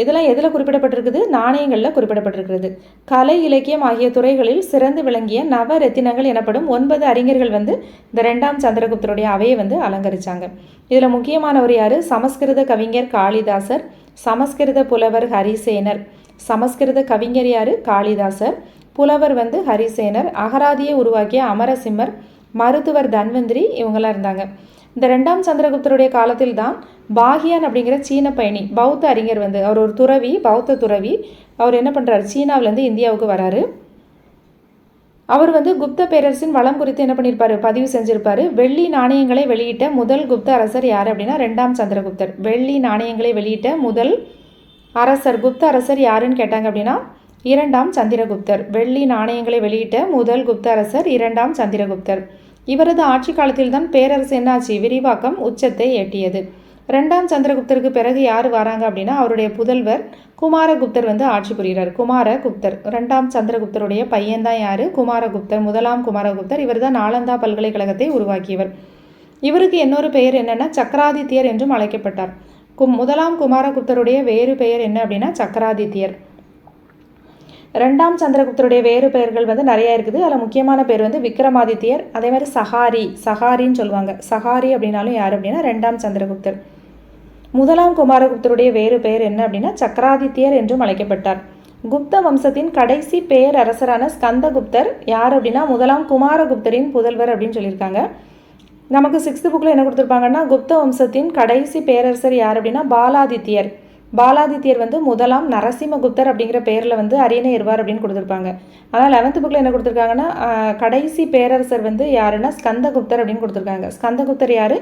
S1: இதெல்லாம் எதில் குறிப்பிடப்பட்டிருக்குது? நாணயங்களில் குறிப்பிடப்பட்டிருக்கிறது. கலை, இலக்கியம் ஆகிய துறைகளில் சிறந்து விளங்கிய நவரத்தினங்கள் எனப்படும் 9 அறிஞர்கள் வந்து இந்த 2ஆம் சந்திரகுப்தருடைய அவையை வந்து அலங்கரித்தாங்க. இதில் முக்கியமானவர் யார்? சமஸ்கிருத கவிஞர் காளிதாசர், சமஸ்கிருத புலவர் ஹரிசேனர். சமஸ்கிருத கவிஞர் யார்? காளிதாசர். புலவர் வந்து ஹரிசேனர். அகராதியை உருவாக்கிய அமரசிம்மர், மருத்துவர் தன்வந்திரி இவங்களாம் இருந்தாங்க. இந்த 2ஆம் சந்திரகுப்தருடைய காலத்தில் தான் பாகியான் அப்படிங்கிற சீன பயணி பௌத்த அறிஞர் வந்து அவர் ஒரு துறவி, பௌத்த துறவி. அவர் என்ன பண்ணுறாரு? சீனாவிலேருந்து இந்தியாவுக்கு வராரு. அவர் வந்து குப்த பேரரசின் வளம் குறித்து என்ன பண்ணியிருப்பார்? பதிவு செஞ்சிருப்பார். வெள்ளி நாணயங்களை வெளியிட்ட முதல் குப்த அரசர் யார் அப்படின்னா 2ஆம் சந்திரகுப்தர். வெள்ளி நாணயங்களை வெளியிட்ட முதல் அரசர் குப்த அரசர் யாருன்னு கேட்டாங்க அப்படின்னா 2ஆம் சந்திரகுப்தர். வெள்ளி நாணயங்களை வெளியிட்ட முதல் குப்த அரசர் 2ஆம் சந்திரகுப்தர். இவரது ஆட்சி காலத்தில் தான் பேரரசு என்னாச்சு? விரிவாக்கம் உச்சத்தை எட்டியது. 2ஆம் சந்திரகுப்தருக்கு பிறகு யார் வராங்க அப்படின்னா அவருடைய புதல்வர் குமாரகுப்தர் வந்து ஆட்சி புரிகிறார். குமாரகுப்தர் 2ஆம் சந்திரகுப்தருடைய பையன்தான் யார்? குமாரகுப்தர். முதலாம் குமாரகுப்தர். இவர் தான் நாலந்தா பல்கலைக்கழகத்தை உருவாக்கியவர். இவருக்கு இன்னொரு பெயர் என்னென்னா சக்கராதித்யர் என்றும் அழைக்கப்பட்டார். முதலாம் குமாரகுப்தருடைய வேறு பெயர் என்ன அப்படின்னா சக்கராதித்யர். 2ஆம் சந்திரகுப்தருடைய வேறு பெயர்கள் வந்து நிறையா இருக்குது. அதில் முக்கியமான பேர் வந்து விக்ரமாதித்யர். அதே மாதிரி சஹாரின்னு சொல்லுவாங்க. சஹாரி அப்படின்னாலும் யார் அப்படின்னா 2ஆம் சந்திரகுப்தர். முதலாம் குமாரகுப்தருடைய வேறு பெயர் என்ன அப்படின்னா சக்கராதித்யர் என்றும் அழைக்கப்பட்டார். குப்த வம்சத்தின் கடைசி பேரரசரான ஸ்கந்தகுப்தர் யார் அப்படின்னா முதலாம் குமாரகுப்தரின் புதல்வர் அப்படின்னு சொல்லியிருக்காங்க. நமக்கு 6th புக்கில் என்ன கொடுத்துருப்பாங்கன்னா குப்த வம்சத்தின் கடைசி பேரரசர் யார் அப்படின்னா பாலாதித்யர். பாலாதித்யர் வந்து முதலாம் நரசிம்மகுப்தர் அப்படிங்கிற பேரில் வந்து அரியணை ஏறுவார் அப்படின்னு கொடுத்துருப்பாங்க. ஆனால் 11th புக்கில் என்ன கொடுத்துருக்காங்கன்னா கடைசி பேரரசர் வந்து யாருன்னா ஸ்கந்தகுப்தர் அப்படின்னு கொடுத்துருக்காங்க. ஸ்கந்தகுப்தர் யார்?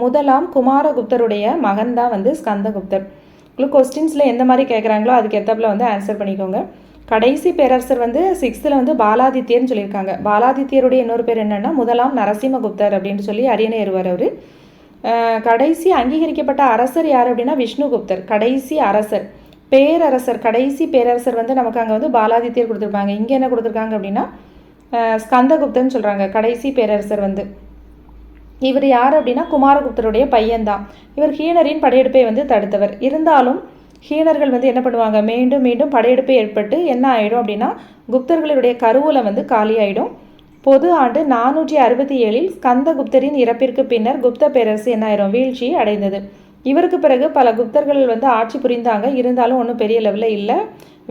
S1: முதலாம் குமாரகுப்தருடைய மகன் தான் வந்து ஸ்கந்தகுப்தர். உங்களுக்கு கொஸ்டின்ஸில் எந்த மாதிரி கேட்குறாங்களோ அதுக்கு ஏற்றப்பில் வந்து ஆன்சர் பண்ணிக்கோங்க. கடைசி பேரரசர் வந்து 6th வந்து பாலாதித்யர்னு சொல்லியிருக்காங்க. பாலாதித்யருடைய இன்னொரு பேர் என்னென்னா முதலாம் நரசிம்மகுப்தர் அப்படின்னு சொல்லி அரியணை ஏறுவார் அவர். கடைசி அங்கீகரிக்கப்பட்ட அரசர் யார் அப்படின்னா விஷ்ணுகுப்தர். கடைசி அரசர், பேரரசர், கடைசி பேரரசர் வந்து நமக்கு அங்கே வந்து பாலாதித்யர் கொடுத்துருப்பாங்க. இங்கே என்ன கொடுத்துருக்காங்க அப்படின்னா ஸ்கந்தகுப்தர்னு சொல்கிறாங்க. கடைசி பேரரசர் வந்து இவர் யார் அப்படின்னா குமாரகுப்தருடைய பையன்தான். இவர் ஹீனரின் படையெடுப்பை வந்து தடுத்தவர். இருந்தாலும் ஹீனர்கள் வந்து என்ன பண்ணுவாங்க? மீண்டும் மீண்டும் படையெடுப்பு ஏற்பட்டு என்ன ஆகிடும் அப்படின்னா குப்தர்களுடைய கருவூலம் வந்து காலி ஆகிடும். பொது ஆண்டு 467 ஸ்கந்தகுப்தரின் இறப்பிற்கு பின்னர் குப்த பேரரசு என்ன ஆயிரும்? வீழ்ச்சி அடைந்தது. இவருக்கு பிறகு பல குப்தர்கள் வந்து ஆட்சி புரிந்தாங்க. இருந்தாலும் ஒன்றும் பெரிய லெவலில் இல்லை,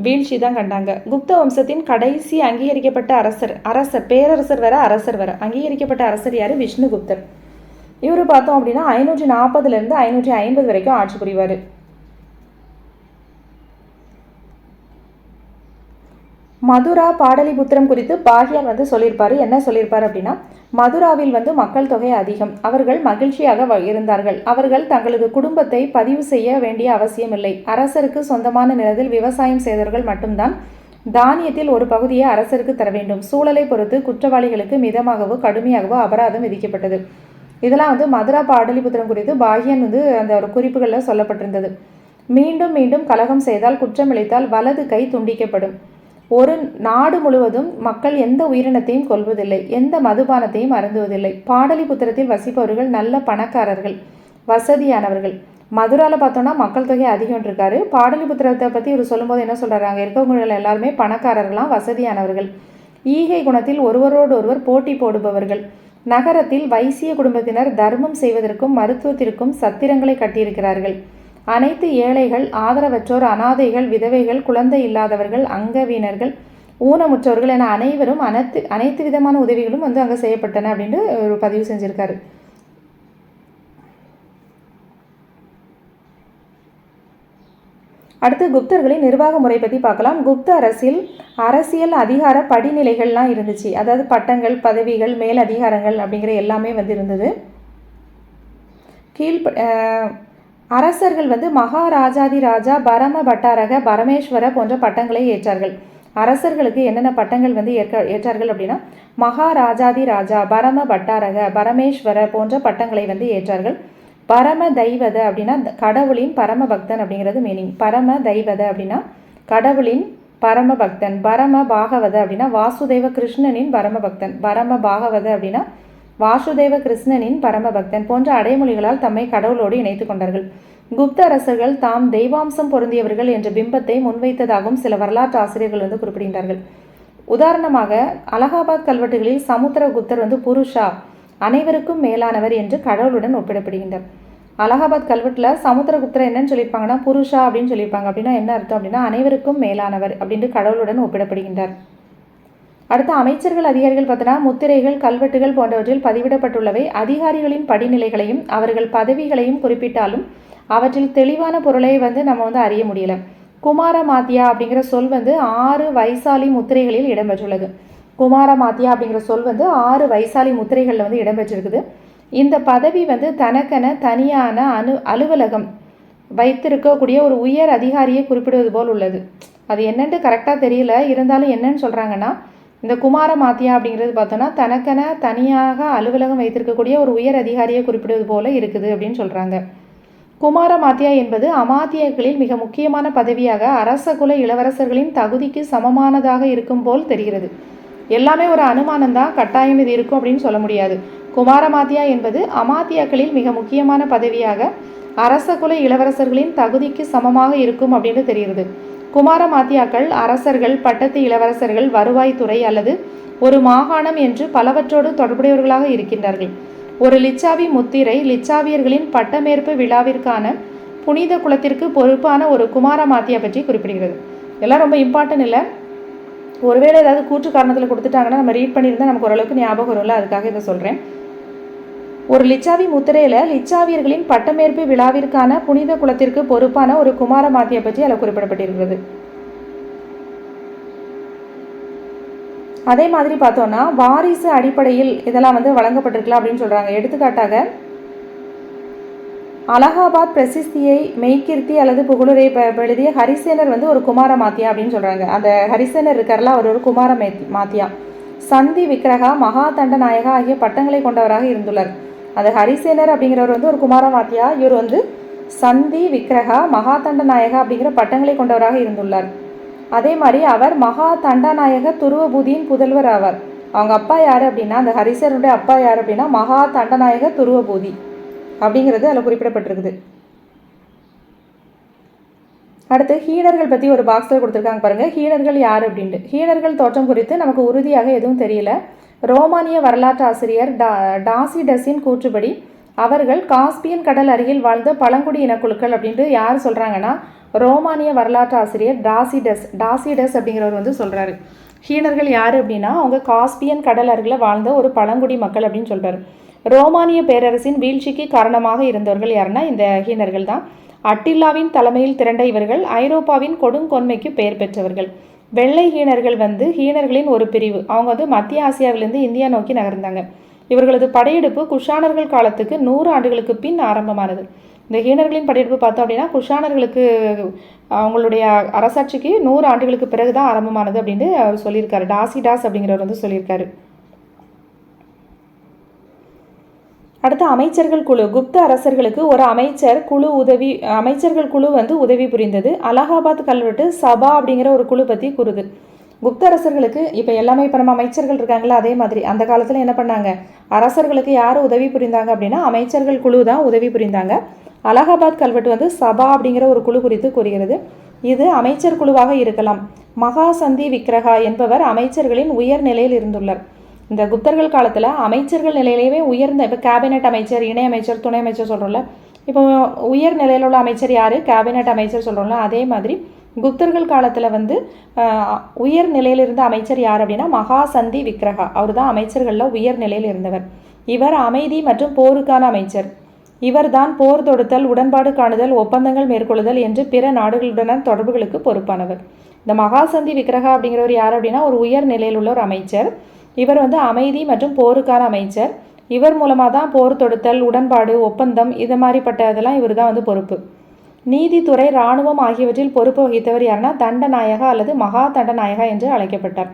S1: வீழ்ச்சி தான் கண்டாங்க. குப்த வம்சத்தின் கடைசி அங்கீகரிக்கப்பட்ட அரசர் பேரரசர் வேற அரசர் வேற. அங்கீகரிக்கப்பட்ட அரசர் யார்? விஷ்ணுகுப்தர். இவர் பார்த்தோம் அப்படின்னா 540 550 வரைக்கும் ஆட்சி புரிவார். மதுரா பாடலிபுத்திரம் குறித்து பாகியார் வந்து சொல்லியிருப்பார். என்ன சொல்லியிருப்பார் அப்படின்னா, மதுராவில் வந்து மக்கள் தொகை அதிகம், அவர்கள் மகிழ்ச்சியாக இருந்தார்கள், அவர்கள் தங்களது குடும்பத்தை பதிவு செய்ய வேண்டிய அவசியமில்லை, அரசருக்கு சொந்தமான நிலத்தில் விவசாயம் செய்தவர்கள் மட்டும்தான் தானியத்தில் ஒரு பகுதியை அரசருக்கு தர வேண்டும், சூழலை பொறுத்து குற்றவாளிகளுக்கு மிதமாகவோ கடுமையாகவோ அபராதம் விதிக்கப்பட்டது. இதெல்லாம் வந்து மதுரா பாடலிபுத்திரம் குறித்து பாகியன் வந்து அந்த ஒரு குறிப்புகளில் சொல்லப்பட்டிருந்தது. மீண்டும் மீண்டும் கலகம் செய்தால், குற்றமிழைத்தால் வலது கை துண்டிக்கப்படும். ஒரு நாடு முழுவதும் மக்கள் எந்த உயிரினத்தையும் கொல்வதில்லை, எந்த மதுபானத்தையும் அருந்துவதில்லை. பாடலிபுத்திரத்தில் வசிப்பவர்கள் நல்ல பணக்காரர்கள், வசதியானவர்கள். மதுராவில் பார்த்தோன்னா மக்கள் தொகை அதிகம் இருக்காரு. பாடலிபுத்திரத்தை பற்றி இவர் சொல்லும்போது என்ன சொல்கிறாங்க, அங்கே இருக்கவங்க எல்லாருமே பணக்காரர்களாம், வசதியானவர்கள், ஈகை குணத்தில் ஒருவரோடு ஒருவர் போட்டி போடுபவர்கள். நகரத்தில் வைசிய குடும்பத்தினர் தர்மம் செய்வதற்கும் மருத்துவத்திற்கும் சத்திரங்களை கட்டியிருக்கிறார்கள். அனைத்து ஏழைகள், ஆதரவற்றோர், அனாதைகள், விதவைகள், குழந்தை இல்லாதவர்கள், அங்கவீனர்கள், ஊனமுற்றவர்கள் என அனைவரும் அனைத்து விதமான உதவிகளும் வந்து அங்கே செய்யப்பட்டன அப்படின்ட்டு ஒரு பதிவு செஞ்சுருக்காரு. அடுத்து குப்தர்களின் நிர்வாக முறை பற்றி பார்க்கலாம். குப்த அரசியல் அதிகார படிநிலைகள்லாம் இருந்துச்சு. அதாவது பட்டங்கள், பதவிகள், மேல் அதிகாரங்கள் அப்படிங்கிற எல்லாமே வந்து இருந்தது. அரசர்கள் வந்து மகாராஜாதி ராஜா, பரம பட்டாரக, பரமேஸ்வர போன்ற பட்டங்களை ஏற்றார்கள். அரசர்களுக்கு என்னென்ன பட்டங்கள் வந்து ஏற்றார்கள் அப்படின்னா, மகாராஜாதி ராஜா, பரம பட்டாரக, பரமேஸ்வர போன்ற பட்டங்களை வந்து ஏற்றார்கள். பரம தெய்வத அப்படின்னா கடவுளின் பரம பக்தன் அப்படிங்கிறது மீனிங். பரம தெய்வத அப்படின்னா கடவுளின் பரம பக்தன். பரம பாகவத அப்படின்னா வாசுதேவ கிருஷ்ணனின் பரம பக்தன். பரம பாகவத அப்படின்னா வாசுதேவ கிருஷ்ணனின் பரமபக்தன் போன்ற அடைமொழிகளால் தம்மை கடவுளோடு இணைத்து கொண்டார்கள். குப்த அரசர்கள் தாம் தெய்வாம்சம் பொருந்தியவர்கள் என்ற பிம்பத்தை முன்வைத்ததாகவும் சில வரலாற்று ஆசிரியர்கள் வந்து குறிப்பிடுகின்றார்கள். உதாரணமாக அலகாபாத் கல்வெட்டுகளில் சமுத்திரகுப்தர் வந்து புருஷா, அனைவருக்கும் மேலானவர் என்று கடவுளுடன் ஒப்பிடப்படுகின்றார். அலகாபாத் கல்வெட்டில் சமுத்திரகுப்தர் என்னன்னு சொல்லியிருப்பாங்கன்னா புருஷா அப்படின்னு சொல்லியிருப்பாங்க. அப்படின்னா என்ன அர்த்தம் அப்படின்னா அனைவருக்கும் மேலானவர் அப்படின்ட்டு கடவுளுடன் ஒப்பிடப்படுகின்றார். அடுத்த அமைச்சர்கள், அதிகாரிகள் பார்த்தோன்னா முத்திரைகள், கல்வெட்டுகள் போன்றவற்றில் பதிவிடப்பட்டுள்ளவை அதிகாரிகளின் படிநிலைகளையும் அவர்கள் பதவிகளையும் குறிப்பிட்டாலும் அவற்றில் தெளிவான பொருளை வந்து நம்ம வந்து அறிய முடியல. குமாரமாத்தியா அப்படிங்கிற சொல் வந்து 6 வைசாலி முத்திரைகளில் இடம்பெற்றுள்ளது. குமாரமாத்தியா அப்படிங்கிற சொல் வந்து 6 வைசாலி முத்திரைகளில் வந்து இடம்பெற்றிருக்குது. இந்த பதவி வந்து தனக்கென தனியான அலுவலகம் வைத்திருக்கக்கூடிய ஒரு உயர் அதிகாரியை குறிப்பிடுவது போல் உள்ளது. அது என்னென்று கரெக்டாக தெரியல, இருந்தாலும் என்னன்னு சொல்கிறாங்கன்னா, இந்த குமாரமாத்தியா அப்படிங்கிறது பார்த்தோன்னா தனக்கென தனியாக அலுவலகம் வைத்திருக்கக்கூடிய ஒரு உயர் அதிகாரியை குறிப்பிடுவது போல இருக்குது அப்படின்னு சொல்கிறாங்க. குமாரமாத்தியா என்பது அமாத்தியர்களில் மிக முக்கியமான பதவியாக அரசகுல இளவரசர்களின் தகுதிக்கு சமமானதாக இருக்கும் போல் தெரிகிறது. எல்லாமே ஒரு அனுமானம் தான், கட்டாயம் இது இருக்கும் அப்படின்னு சொல்ல முடியாது. குமாரமாத்தியா என்பது அமாத்தியாக்களில் மிக முக்கியமான பதவியாக அரசகுல இளவரசர்களின் தகுதிக்கு சமமாக இருக்கும் அப்படின்னு தெரிகிறது. குமாரமாத்தியாக்கள் அரசர்கள், பட்டத்து இளவரசர்கள், வருவாய்த்துறை அல்லது ஒரு மாகாணம் என்று பலவற்றோடு தொடர்புடையவர்களாக இருக்கின்றார்கள். ஒரு லிச்சாவி முத்திரை லிச்சாவியர்களின் பட்டமேற்பு விழாவிற்கான புனித குலத்திற்கு பொறுப்பான ஒரு குமாரமாத்தியா பற்றி குறிப்பிடுகிறது. எல்லாம் ரொம்ப இம்பார்ட்டன்ட் இல்லை, ஒருவேளை ஏதாவது கூற்று காரணத்தில் கொடுத்துட்டாங்கன்னா நம்ம ரீட் பண்ணியிருந்தால் நமக்கு ஓரளவுக்கு ஞாபகம் வரும்ல, அதுக்காக இதை சொல்கிறேன். ஒரு லிச்சாவி முத்திரையில் லிச்சாவியர்களின் பட்டமேற்பு விழாவிற்கான புனித குலத்திற்கு பொறுப்பான ஒரு குமாரமாத்தியை பற்றி அதில் குறிப்பிடப்பட்டிருக்கிறது. அதே மாதிரி பார்த்தோன்னா வாரிசு அடிப்படையில் இதெல்லாம் வந்து வழங்கப்பட்டிருக்கலாம் அப்படின்னு சொல்கிறாங்க. எடுத்துக்காட்டாக அலகாபாத் பிரசித்தியை மெய்கீர்த்தி அல்லது புகழுரை எழுதிய ஹரிசேனர் வந்து ஒரு குமாரமாத்தியா அப்படின்னு சொல்கிறாங்க. அந்த ஹரிசேனர் இருக்கார்ல, அவர் ஒரு குமாரமாத்தியா. சந்தி விக்கிரகா, மகா தண்டநாயகா ஆகிய பட்டங்களை கொண்டவராக இருந்துள்ளார். அந்த ஹரிசேனர் அப்படிங்கிறவர் வந்து ஒரு குமாரமாத்தியா. இவர் வந்து சந்தி விக்கிரகா, மகா தண்டநாயகா அப்படிங்கிற பட்டங்களை கொண்டவராக இருந்துள்ளார். அதே மாதிரி அவர் மகா தண்டநாயக துருவபூதியின் புதல்வர் ஆவார். அவங்க அப்பா யார் அப்படின்னா, அந்த ஹரிசேனருடைய அப்பா யார் அப்படின்னா மகா தண்டநாயக துருவபூதி அப்படிங்கிறது அதில் குறிப்பிடப்பட்டிருக்குது. அடுத்து ஹீனர்கள் பற்றி ஒரு பாக்ஸில் கொடுத்துருக்காங்க பாருங்கள். ஹீனர்கள் யார் அப்படின்ட்டு. ஹீனர்கள் தோற்றம் குறித்து நமக்கு உறுதியாக எதுவும் தெரியல. ரோமானிய வரலாற்று ஆசிரியர் டாசிடஸின் கூற்றுப்படி அவர்கள் காஸ்பியன் கடல் அருகில் வாழ்ந்த பழங்குடி இனக்குழுக்கள் அப்படின்ட்டு யார் சொல்கிறாங்கன்னா ரோமானிய வரலாற்று ஆசிரியர் டாசிடஸ் அப்படிங்கிறவர் வந்து சொல்கிறாரு. ஹீனர்கள் யார் அப்படின்னா அவங்க காஸ்பியன் கடல் அருகில் வாழ்ந்த ஒரு பழங்குடி மக்கள் அப்படின்னு சொல்கிறார். ரோமானிய பேரரசின் வீழ்ச்சிக்கு காரணமாக இருந்தவர்கள் யாருன்னா இந்த ஹீனர்கள் தான். அட்டில்லாவின் தலைமையில் திரண்ட இவர்கள் ஐரோப்பாவின் கொடுங்கொன்மைக்கு பெயர் பெற்றவர்கள். வெள்ளை ஹீனர்கள் வந்து ஹீனர்களின் ஒரு பிரிவு. அவங்க வந்து மத்திய ஆசியாவிலிருந்து இந்தியா நோக்கி நகர்ந்தாங்க. இவர்களது படையெடுப்பு குஷானர்கள் காலத்துக்கு 100 ஆண்டுகளுக்கு பின் ஆரம்பமானது. இந்த ஹீனர்களின் படையெடுப்பு பார்த்தோம் அப்படின்னா குஷானர்களுக்கு அவங்களுடைய அரசாட்சிக்கு 100 ஆண்டுகளுக்கு பிறகு தான் ஆரம்பமானது அப்படின்னு அவர் சொல்லியிருக்காரு. டாசிடாஸ் அப்படிங்கிறவர் வந்து சொல்லியிருக்காரு. அடுத்து அமைச்சர்கள் குழு. குப்த அரசர்களுக்கு ஒரு அமைச்சர்கள் குழு வந்து உதவி புரிந்தது. அலகாபாத் கல்வெட்டு சபா அப்படிங்கிற ஒரு குழு பற்றி கூறுது. குப்த அரசர்களுக்கு இப்போ எல்லாமே இப்போ நம்ம அமைச்சர்கள் இருக்காங்களா, அதே மாதிரி அந்த காலத்தில் என்ன பண்ணாங்க, அரசர்களுக்கு யார் உதவி புரிந்தாங்க அப்படின்னா அமைச்சர்கள் குழு தான் உதவி புரிந்தாங்க. அலகாபாத் கல்வெட்டு வந்து சபா அப்படிங்கிற ஒரு குழு குறித்து கூறுகிறது. இது அமைச்சர் குழுவாக இருக்கலாம். மகாசந்தி விக்கிரகா என்பவர் அமைச்சர்களின் உயர் நிலையில் இருந்துள்ளார். இந்த குப்தர்கள் காலத்தில் அமைச்சர்கள் நிலையிலேயே உயர்ந்த, இப்போ கேபினெட் அமைச்சர், இணை அமைச்சர், துணை அமைச்சர் சொல்கிறோம்ல, இப்போ உயர் நிலையில் உள்ள அமைச்சர் யார், கேபினெட் அமைச்சர் சொல்கிறோம்ல, அதே மாதிரி குப்தர்கள் காலத்தில் வந்து உயர் நிலையில் இருந்த அமைச்சர் யார் அப்படின்னா மகாசந்தி விக்கிரகா. அவர் தான் அமைச்சர்களில் உயர் நிலையில் இருந்தவர். இவர் அமைதி மற்றும் போருக்கான அமைச்சர். இவர் தான் போர் தொடுத்தல், உடன்பாடு காணுதல், ஒப்பந்தங்கள் மேற்கொள்ளுதல் என்று பிற நாடுகளுடனான தொடர்புகளுக்கு பொறுப்பானவர். இந்த மகாசந்தி விக்கிரகா அப்படிங்கிறவர் யார் அப்படின்னா ஒரு உயர் நிலையில் உள்ள ஒரு அமைச்சர். இவர் வந்து அமைதி மற்றும் போருக்கான அமைச்சர். இவர் மூலமாக தான் போர் தொடுத்தல், உடன்பாடு, ஒப்பந்தம் இது மாதிரிப்பட்டதெல்லாம் இவர் தான் வந்து பொறுப்பு. நீதித்துறை, இராணுவம் ஆகியவற்றில் பொறுப்பு வகித்தவர் யாருன்னா தண்டநாயகா அல்லது மகா தண்டநாயகா என்று அழைக்கப்பட்டார்.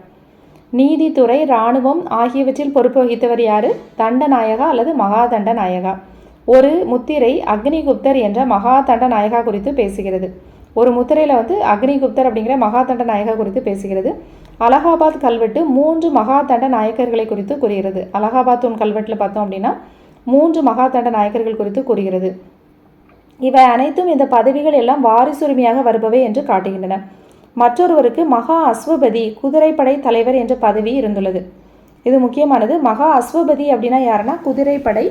S1: நீதித்துறை, இராணுவம் ஆகியவற்றில் பொறுப்பு வகித்தவர் யார், தண்டநாயகா அல்லது மகா தண்டநாயகா. ஒரு முத்திரை அக்னிகுப்தர் என்ற மகா தண்டநாயகா குறித்து பேசுகிறது. ஒரு முத்திரையில் வந்து அக்னிகுப்தர் அப்படிங்கிற மகா தண்டநாயகா குறித்து பேசுகிறது. அலகாபாத் கல்வெட்டு 3 மகா தண்ட நாயக்கர்களை குறித்து கூறுகிறது. அலகாபாத் கல்வெட்டில் பார்த்தோம் அப்படின்னா 3 மகா தண்ட நாயக்கர்கள் குறித்து கூறுகிறது. இவை அனைத்தும் இந்த பதவிகள் எல்லாம் வாரிசுரிமையாக வருபவை என்று காட்டுகின்றன. மற்றொருவருக்கு மகா அஸ்வபதி, குதிரைப்படை தலைவர் என்ற பதவி இருந்துள்ளது. இது முக்கியமானது. மகா அஸ்வபதி அப்படின்னா யாருன்னா குதிரைப்படை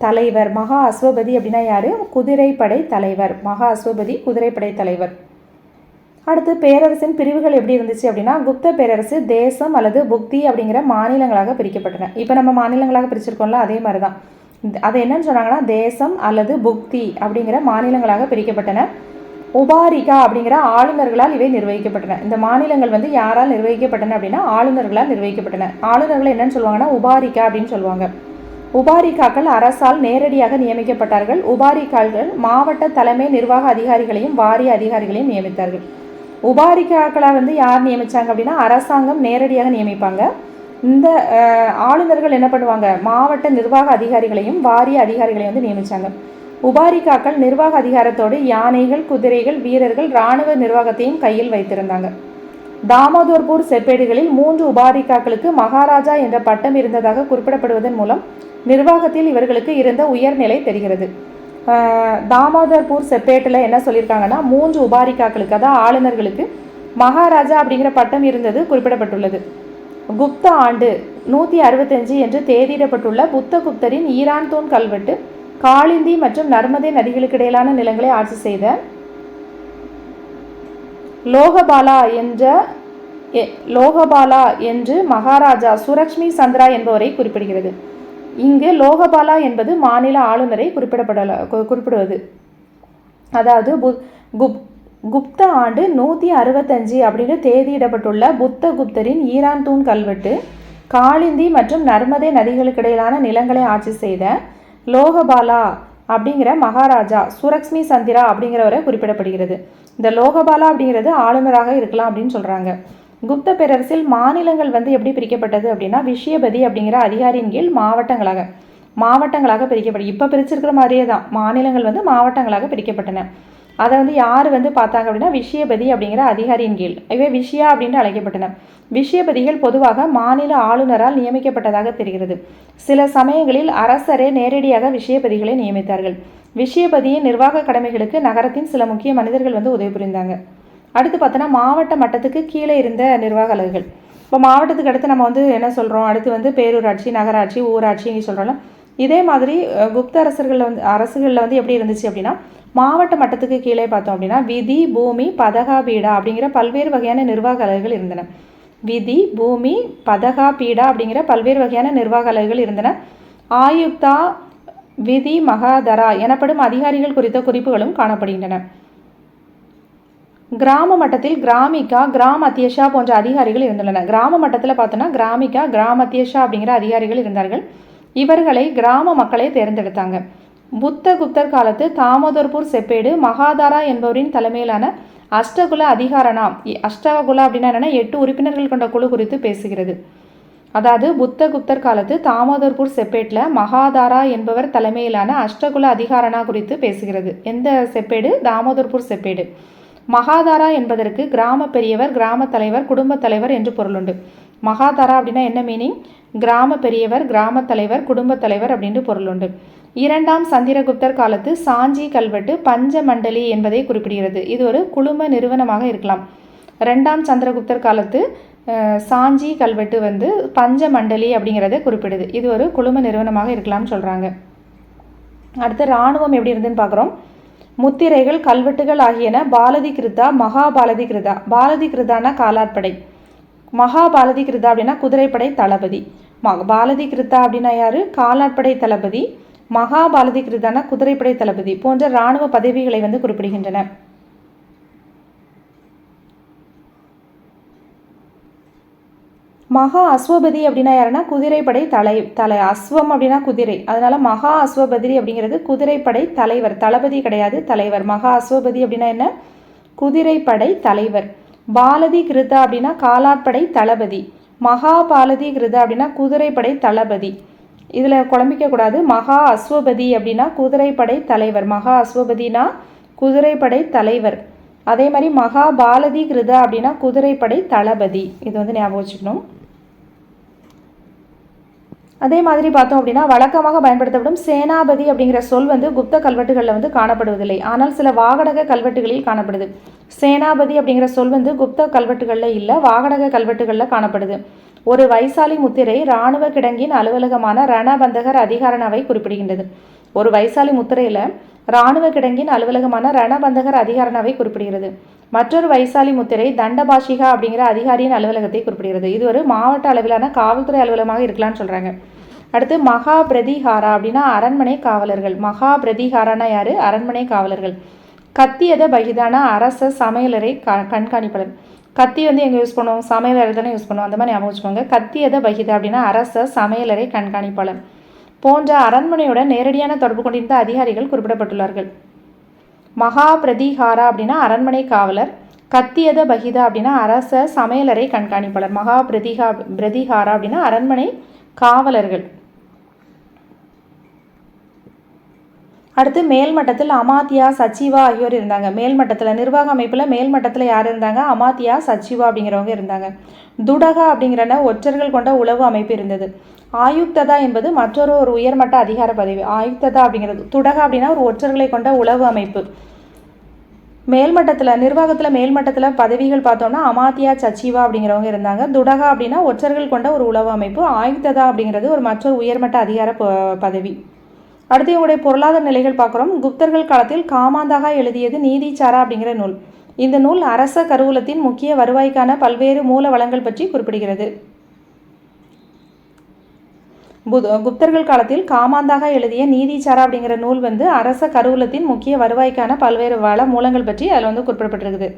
S1: தலைவர். மகா அஸ்வபதி அப்படின்னா யாரு, குதிரைப்படை தலைவர். மகா அஸ்வபதி குதிரைப்படை தலைவர். அடுத்து பேரரசின் பிரிவுகள் எப்படி இருந்துச்சு அப்படின்னா குப்த பேரரசு தேசம் அல்லது புக்தி அப்படிங்கிற மாநிலங்களாக பிரிக்கப்பட்டன. இப்போ நம்ம மாநிலங்களாக பிரிச்சிருக்கோம்ல, அதே மாதிரி தான். அது என்னன்னு சொன்னாங்கன்னா தேசம் அல்லது புக்தி அப்படிங்கிற மாநிலங்களாக பிரிக்கப்பட்டன. உபாரிகா அப்படிங்கிற ஆளுநர்களால் இவை நிர்வகிக்கப்பட்டன. இந்த மாநிலங்கள் வந்து யாரால் நிர்வகிக்கப்பட்டன அப்படின்னா ஆளுநர்களால் நிர்வகிக்கப்பட்டன. ஆளுநர்கள் என்னன்னு சொல்லுவாங்கன்னா உபாரிகா அப்படின்னு சொல்லுவாங்க. உபாரிகாக்கள் அரசால் நேரடியாக நியமிக்கப்பட்டார்கள். உபாரிகாக்கள் மாவட்ட தலைமை நிர்வாக அதிகாரிகளையும் வாரிய அதிகாரிகளையும் நியமித்தார்கள். உபாரிகாக்களை வந்து யார் நியமித்தாங்க அப்படின்னா அரசாங்கம் நேரடியாக நியமிப்பாங்க. இந்த ஆளுநர்கள் என்ன பண்ணுவாங்க, மாவட்ட நிர்வாக அதிகாரிகளையும் வாரிய அதிகாரிகளையும் வந்து நியமித்தாங்க. உபாரிகாக்கள் நிர்வாக அதிகாரத்தோடு யானைகள், குதிரைகள், வீரர்கள், இராணுவ நிர்வாகத்தையும் கையில் வைத்திருந்தாங்க. தாமோதர்பூர் செப்பேடுகளில் 3 உபாரிகாக்களுக்கு மகாராஜா என்ற பட்டம் இருந்ததாக குறிப்பிடப்படுவதன் மூலம் நிர்வாகத்தில் இவர்களுக்கு இருந்த உயர்நிலை தெரிகிறது. தாமோதர்பூர் செப்பேட்டில் என்ன சொல்லியிருக்காங்கன்னா 3 உபாரிகாக்களுக்கு, அதாவது ஆளுநர்களுக்கு மகாராஜா அப்படிங்கிற பட்டம் இருந்தது குறிப்பிடப்பட்டுள்ளது. குப்த ஆண்டு 165 என்று தேதியிடப்பட்டுள்ள புத்தகுப்தரின் ஈரான் தூண் கல்வெட்டு காளிந்தி மற்றும் நர்மதை நதிகளுக்கு இடையிலான நிலங்களை ஆட்சி செய்த லோகபாலா என்று மகாராஜா சுரக்ஷ்மி சந்திரா என்பவரை குறிப்பிடுகிறது. இங்கு லோகபாலா என்பது மாநில ஆளுநரை குறிப்பிடுவது. அதாவது குப்த ஆண்டு 165 அப்படின்னு தேதியிடப்பட்டுள்ள புத்தகுப்தரின் ஈரான் தூண் கல்வெட்டு காளிந்தி மற்றும் நர்மதை நதிகளுக்கு இடையிலான நிலங்களை ஆட்சி செய்த லோகபாலா அப்படிங்கிற மகாராஜா சுரக்ஷ்மி சந்திரா அப்படிங்கிறவரை குறிப்பிடப்படுகிறது. இந்த லோகபாலா அப்படிங்கிறது ஆளுநராக இருக்கலாம் அப்படின்னு சொல்கிறாங்க. குப்த பேரரசில் மாநிலங்கள் வந்து எப்படி பிரிக்கப்பட்டது அப்படின்னா விஷயபதி அப்படிங்கிற அதிகாரியின் கீழ் மாவட்டங்களாக பிரிக்கப்படும். இப்போ பிரிச்சிருக்கிற மாதிரியே தான் மாநிலங்கள் வந்து மாவட்டங்களாக பிரிக்கப்பட்டன. அதை வந்து யார் வந்து பார்த்தாங்க அப்படின்னா விஷயபதி அப்படிங்கிற அதிகாரியின் கீழ் இவை விஷயா அப்படின்னு அழைக்கப்பட்டன. விஷயபதிகள் பொதுவாக மாநில ஆளுநரால் நியமிக்கப்பட்டதாக தெரிகிறது. சில சமயங்களில் அரசரே நேரடியாக விஷயபதிகளை நியமித்தார்கள். விஷயபதியின் நிர்வாக கடமைகளுக்கு நகரத்தின் சில முக்கிய மனிதர்கள் வந்து உதவி புரிந்தாங்க. அடுத்து பார்த்தோன்னா மாவட்ட மட்டத்துக்கு கீழே இருந்த நிர்வாக அலகுகள். இப்போ மாவட்டத்துக்கு அடுத்து நம்ம வந்து என்ன சொல்கிறோம், அடுத்து வந்து பேரூராட்சி, நகராட்சி, ஊராட்சி இங்கே சொல்கிறோம்ல. இதே மாதிரி குப்த அரசுகளில் வந்து எப்படி இருந்துச்சு அப்படின்னா, மாவட்ட மட்டத்துக்கு கீழே பார்த்தோம் அப்படின்னா விதி, பூமி, பதகா, பீடா அப்படிங்கிற பல்வேறு வகையான நிர்வாக அலகுகள் இருந்தன. விதி, பூமி, பதகா, பீடா அப்படிங்கிற பல்வேறு வகையான நிர்வாக அலகுகள் இருந்தன. ஆயுக்தா, விதி, மகாதரா எனப்படும் அதிகாரிகள் குறித்த குறிப்புகளும் காணப்படுகின்றன. கிராம மட்டத்தில் கிராமிகா, கிராம் அத்தியஷா போன்ற அதிகாரிகள் இருந்துள்ளன. கிராம மட்டத்தில் பார்த்தோன்னா கிராமிகா, கிராம் அத்தியஷா அப்படிங்கிற அதிகாரிகள் இருந்தார்கள். இவர்களை கிராம மக்களே தேர்ந்தெடுத்தாங்க. புத்த குப்தர் காலத்து தாமோதர்பூர் செப்பேடு மகாதாரா என்பவரின் தலைமையிலான அஷ்டகுல அதிகாரணா, அஷ்டகுல அப்படின்னா என்னென்னா 8 உறுப்பினர்கள் கொண்ட குழு குறித்து பேசுகிறது. அதாவது புத்த குப்தர் காலத்து தாமோதர்பூர் செப்பேட்டில் மகாதாரா என்பவர் தலைமையிலான அஷ்டகுல அதிகாரணா குறித்து பேசுகிறது. எந்த செப்பேடு? தாமோதர்பூர் செப்பேடு. மகாதாரா என்பதற்கு கிராம பெரியவர், கிராம தலைவர், குடும்ப தலைவர் என்று பொருளுண்டு. மகாதாரா அப்படின்னா என்ன மீனிங்? கிராம பெரியவர், கிராம தலைவர், குடும்ப தலைவர் அப்படின்ட்டு பொருளுண்டு. 2ஆம் சந்திரகுப்தர் காலத்து சாஞ்சி கல்வெட்டு பஞ்ச மண்டலி என்பதை குறிப்பிடுகிறது. இது ஒரு குழும நிறுவனமாக இருக்கலாம். 2ஆம் சந்திரகுப்தர் காலத்து சாஞ்சி கல்வெட்டு வந்து பஞ்ச மண்டலி அப்படிங்கிறத குறிப்பிடுது. இது ஒரு குழும நிறுவனமாக இருக்கலாம்னு சொல்கிறாங்க. அடுத்து இராணுவம் எப்படி இருந்துன்னு பார்க்குறோம். முத்திரைகள், கல்வெட்டுகள் ஆகியன பாலதி கிருதா, மகாபாலதி கிருதா. பாலதி கிருதானா காலாட்படை, மகாபாலதி கிருதா அப்படின்னா குதிரைப்படை தளபதி. பாலதி கிருதா அப்படின்னா யாரு? காலாட்படை தளபதி. மகாபாலதி கிருதானா குதிரைப்படை தளபதி போன்ற இராணுவ பதவிகளை வந்து குறிப்பிடுகின்றன. மகா அஸ்வபதி அப்படின்னா யாருன்னா குதிரைப்படை அஸ்வம் அப்படின்னா குதிரை, அதனால மகா அஸ்வபதி அப்படிங்கிறது குதிரைப்படை தலைவர், தளபதி கிடையாது, தலைவர். மகா அஸ்வபதி அப்படின்னா என்ன? குதிரைப்படை தலைவர். பாலதி கிருதா அப்படின்னா காலாட்படை தளபதி. மகாபாலதி கிருதா அப்படின்னா குதிரைப்படை தளபதி. இதில் குழம்பிக்கக்கூடாது. மகா அஸ்வபதி அப்படின்னா குதிரைப்படை தலைவர், மகா அஸ்வபதினா குதிரைப்படை தலைவர். அதே மாதிரி மகாபாலதி கிருதா அப்படின்னா குதிரைப்படை தளபதி. இது வந்து ஞாபகம் வச்சுக்கணும். அதே மாதிரி பார்த்தோம் அப்படின்னா வழக்கமாக பயன்படுத்தப்படும் சேனாபதி அப்படிங்கிற சொல் வந்து குப்த கல்வெட்டுகளில் வந்து காணப்படுவதில்லை. ஆனால் சில வாகடக கல்வெட்டுகளில் காணப்படுது. சேனாபதி அப்படிங்கிற சொல் வந்து குப்த கல்வெட்டுகளில் இல்லை, வாகடக கல்வெட்டுகளில் காணப்படுது. ஒரு வைசாலி முத்திரை இராணுவ கிடங்கின் அலுவலகமான ரணபந்தகர் அதிகாரனாவை குறிப்பிடுகின்றது. ஒரு வைசாலி முத்திரையில் இராணுவ கிடங்கின் அலுவலகமான ரணபந்தகர் அதிகாரனாவை குறிப்பிடுகிறது. மற்றொரு வைசாலி முத்திரை தண்டபாஷிகா அப்படிங்கிற அதிகாரியின் அலுவலகத்தை குறிப்பிடுகிறது. இது ஒரு மாவட்ட அளவிலான காவல்துறை அலுவலகமாக இருக்கலாம்னு சொல்கிறாங்க. அடுத்து மகா பிரதிஹாரா அப்படின்னா அரண்மனை காவலர்கள். மகா பிரதிஹாரானா யாரு? அரண்மனை காவலர்கள். கத்தியத பகிதானா அரச சமையலறை கண்காணிப்பாளர். கத்தி வந்து எங்கே யூஸ் பண்ணுவோம்? சமையலறை தானே யூஸ் பண்ணுவோம். அந்த மாதிரி ஞாபகம் வச்சுக்கோங்க. கத்தியத பகிதா அப்படின்னா அரச சமையலறை கண்காணிப்பாளர் போன்ற அரண்மனையுடன் நேரடியான தொடர்பு கொண்டிருந்த அதிகாரிகள் குறிப்பிடப்பட்டுள்ளார்கள். மகா பிரதிஹாரா அப்படின்னா அரண்மனை காவலர். கத்தியத பகிதா அப்படின்னா அரச சமையலறை கண்காணிப்பாளர். மகா பிரதிஹாரா அப்படின்னா அரண்மனை காவலர்கள். அடுத்து மேல்மட்டத்தில் அமாத்தியா, சச்சிவா ஆகியோர் இருந்தாங்க. மேல்மட்டத்தில் நிர்வாக அமைப்பில் மேல்மட்டத்தில் யார் இருந்தாங்க? அமாத்தியா, சச்சிவா அப்படிங்கிறவங்க இருந்தாங்க. துடகா அப்படிங்கிறன ஒற்றர்கள் கொண்ட உளவு அமைப்பு இருந்தது. ஆயுக்ததா என்பது மற்றொரு உயர்மட்ட அதிகார பதவி. ஆயுக்ததா அப்படிங்கிறது. துடகா அப்படின்னா ஒரு ஒற்றர்களை கொண்ட உளவு அமைப்பு. மேல்மட்டத்தில் நிர்வாகத்தில் மேல்மட்டத்தில் பதவிகள் பார்த்தோம்னா அமாத்தியா, சச்சிவா அப்படிங்கிறவங்க இருந்தாங்க. துடகா அப்படின்னா ஒற்றர்கள் கொண்ட ஒரு உளவு அமைப்பு. ஆயுக்ததா அப்படிங்கிறது ஒரு மற்றொரு உயர்மட்ட அதிகார பதவி. அடுத்து இவங்களுடைய பொருளாதார நிலைகள் பார்க்குறோம். குப்தர்கள் காலத்தில் காமாந்தகா எழுதியது நீதிச்சாரா அப்படிங்கிற நூல். இந்த நூல் அரச கருவூலத்தின் முக்கிய வருவாய்க்கான பல்வேறு மூல வளங்கள் பற்றி குறிப்பிடுகிறது. குப்தர்கள் காலத்தில் காமாந்தகா எழுதிய நீதிச்சாரா அப்படிங்கிற நூல் வந்து அரச கருவூலத்தின் முக்கிய வருவாய்க்கான பல்வேறு வள மூலங்கள் பற்றி அதில் வந்து குறிப்பிடப்பட்டிருக்குது.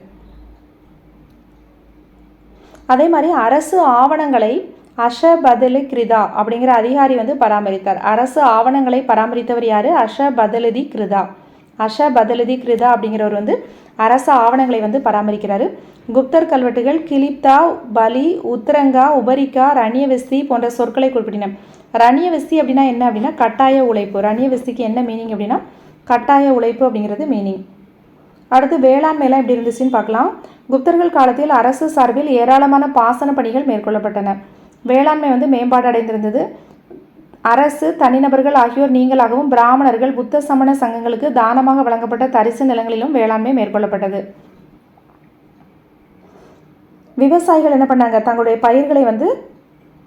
S1: அதே மாதிரி அரசு ஆவணங்களை அஷபதலி கிருதா அப்படிங்கிற அதிகாரி வந்து பராமரித்தார். அரசு ஆவணங்களை பராமரித்தவர் யாரு? அஷபதலதி கிருதா. அஷபதலதி கிருதா அப்படிங்கிறவர் வந்து அரசு ஆவணங்களை வந்து பராமரிக்கிறாரு. குப்தர் கல்வெட்டுகள் கிலிப்தா, பலி, உத்தரங்கா, உபரிக்கா, ரணியவெஸ்தி போன்ற சொற்களை குறிப்பிட்டன. ரணியவெஸ்தி அப்படின்னா என்ன அப்படின்னா கட்டாய உழைப்பு. ரணியவெஸ்திக்கு என்ன மீனிங் அப்படின்னா கட்டாய உழைப்பு அப்படிங்கிறது மீனிங். அடுத்து வேளாண்மையெல்லாம் எப்படி இருந்துச்சுன்னு பார்க்கலாம். குப்தர்கள் காலத்தில் அரசு சார்பில் ஏராளமான பாசன பணிகள் மேற்கொள்ளப்பட்டன. வேளாண்மை வந்து மேம்பாடு அடைந்திருந்தது. அரசு, தனிநபர்கள் ஆகியோர் நீங்களாகவும் பிராமணர்கள், புத்த சமண சங்கங்களுக்கு தானமாக வழங்கப்பட்ட தரிசு நிலங்களிலும் வேளாண்மை மேற்கொள்ளப்பட்டது. விவசாயிகள் என்ன பண்ணாங்க? தங்களுடைய பயிர்களை வந்து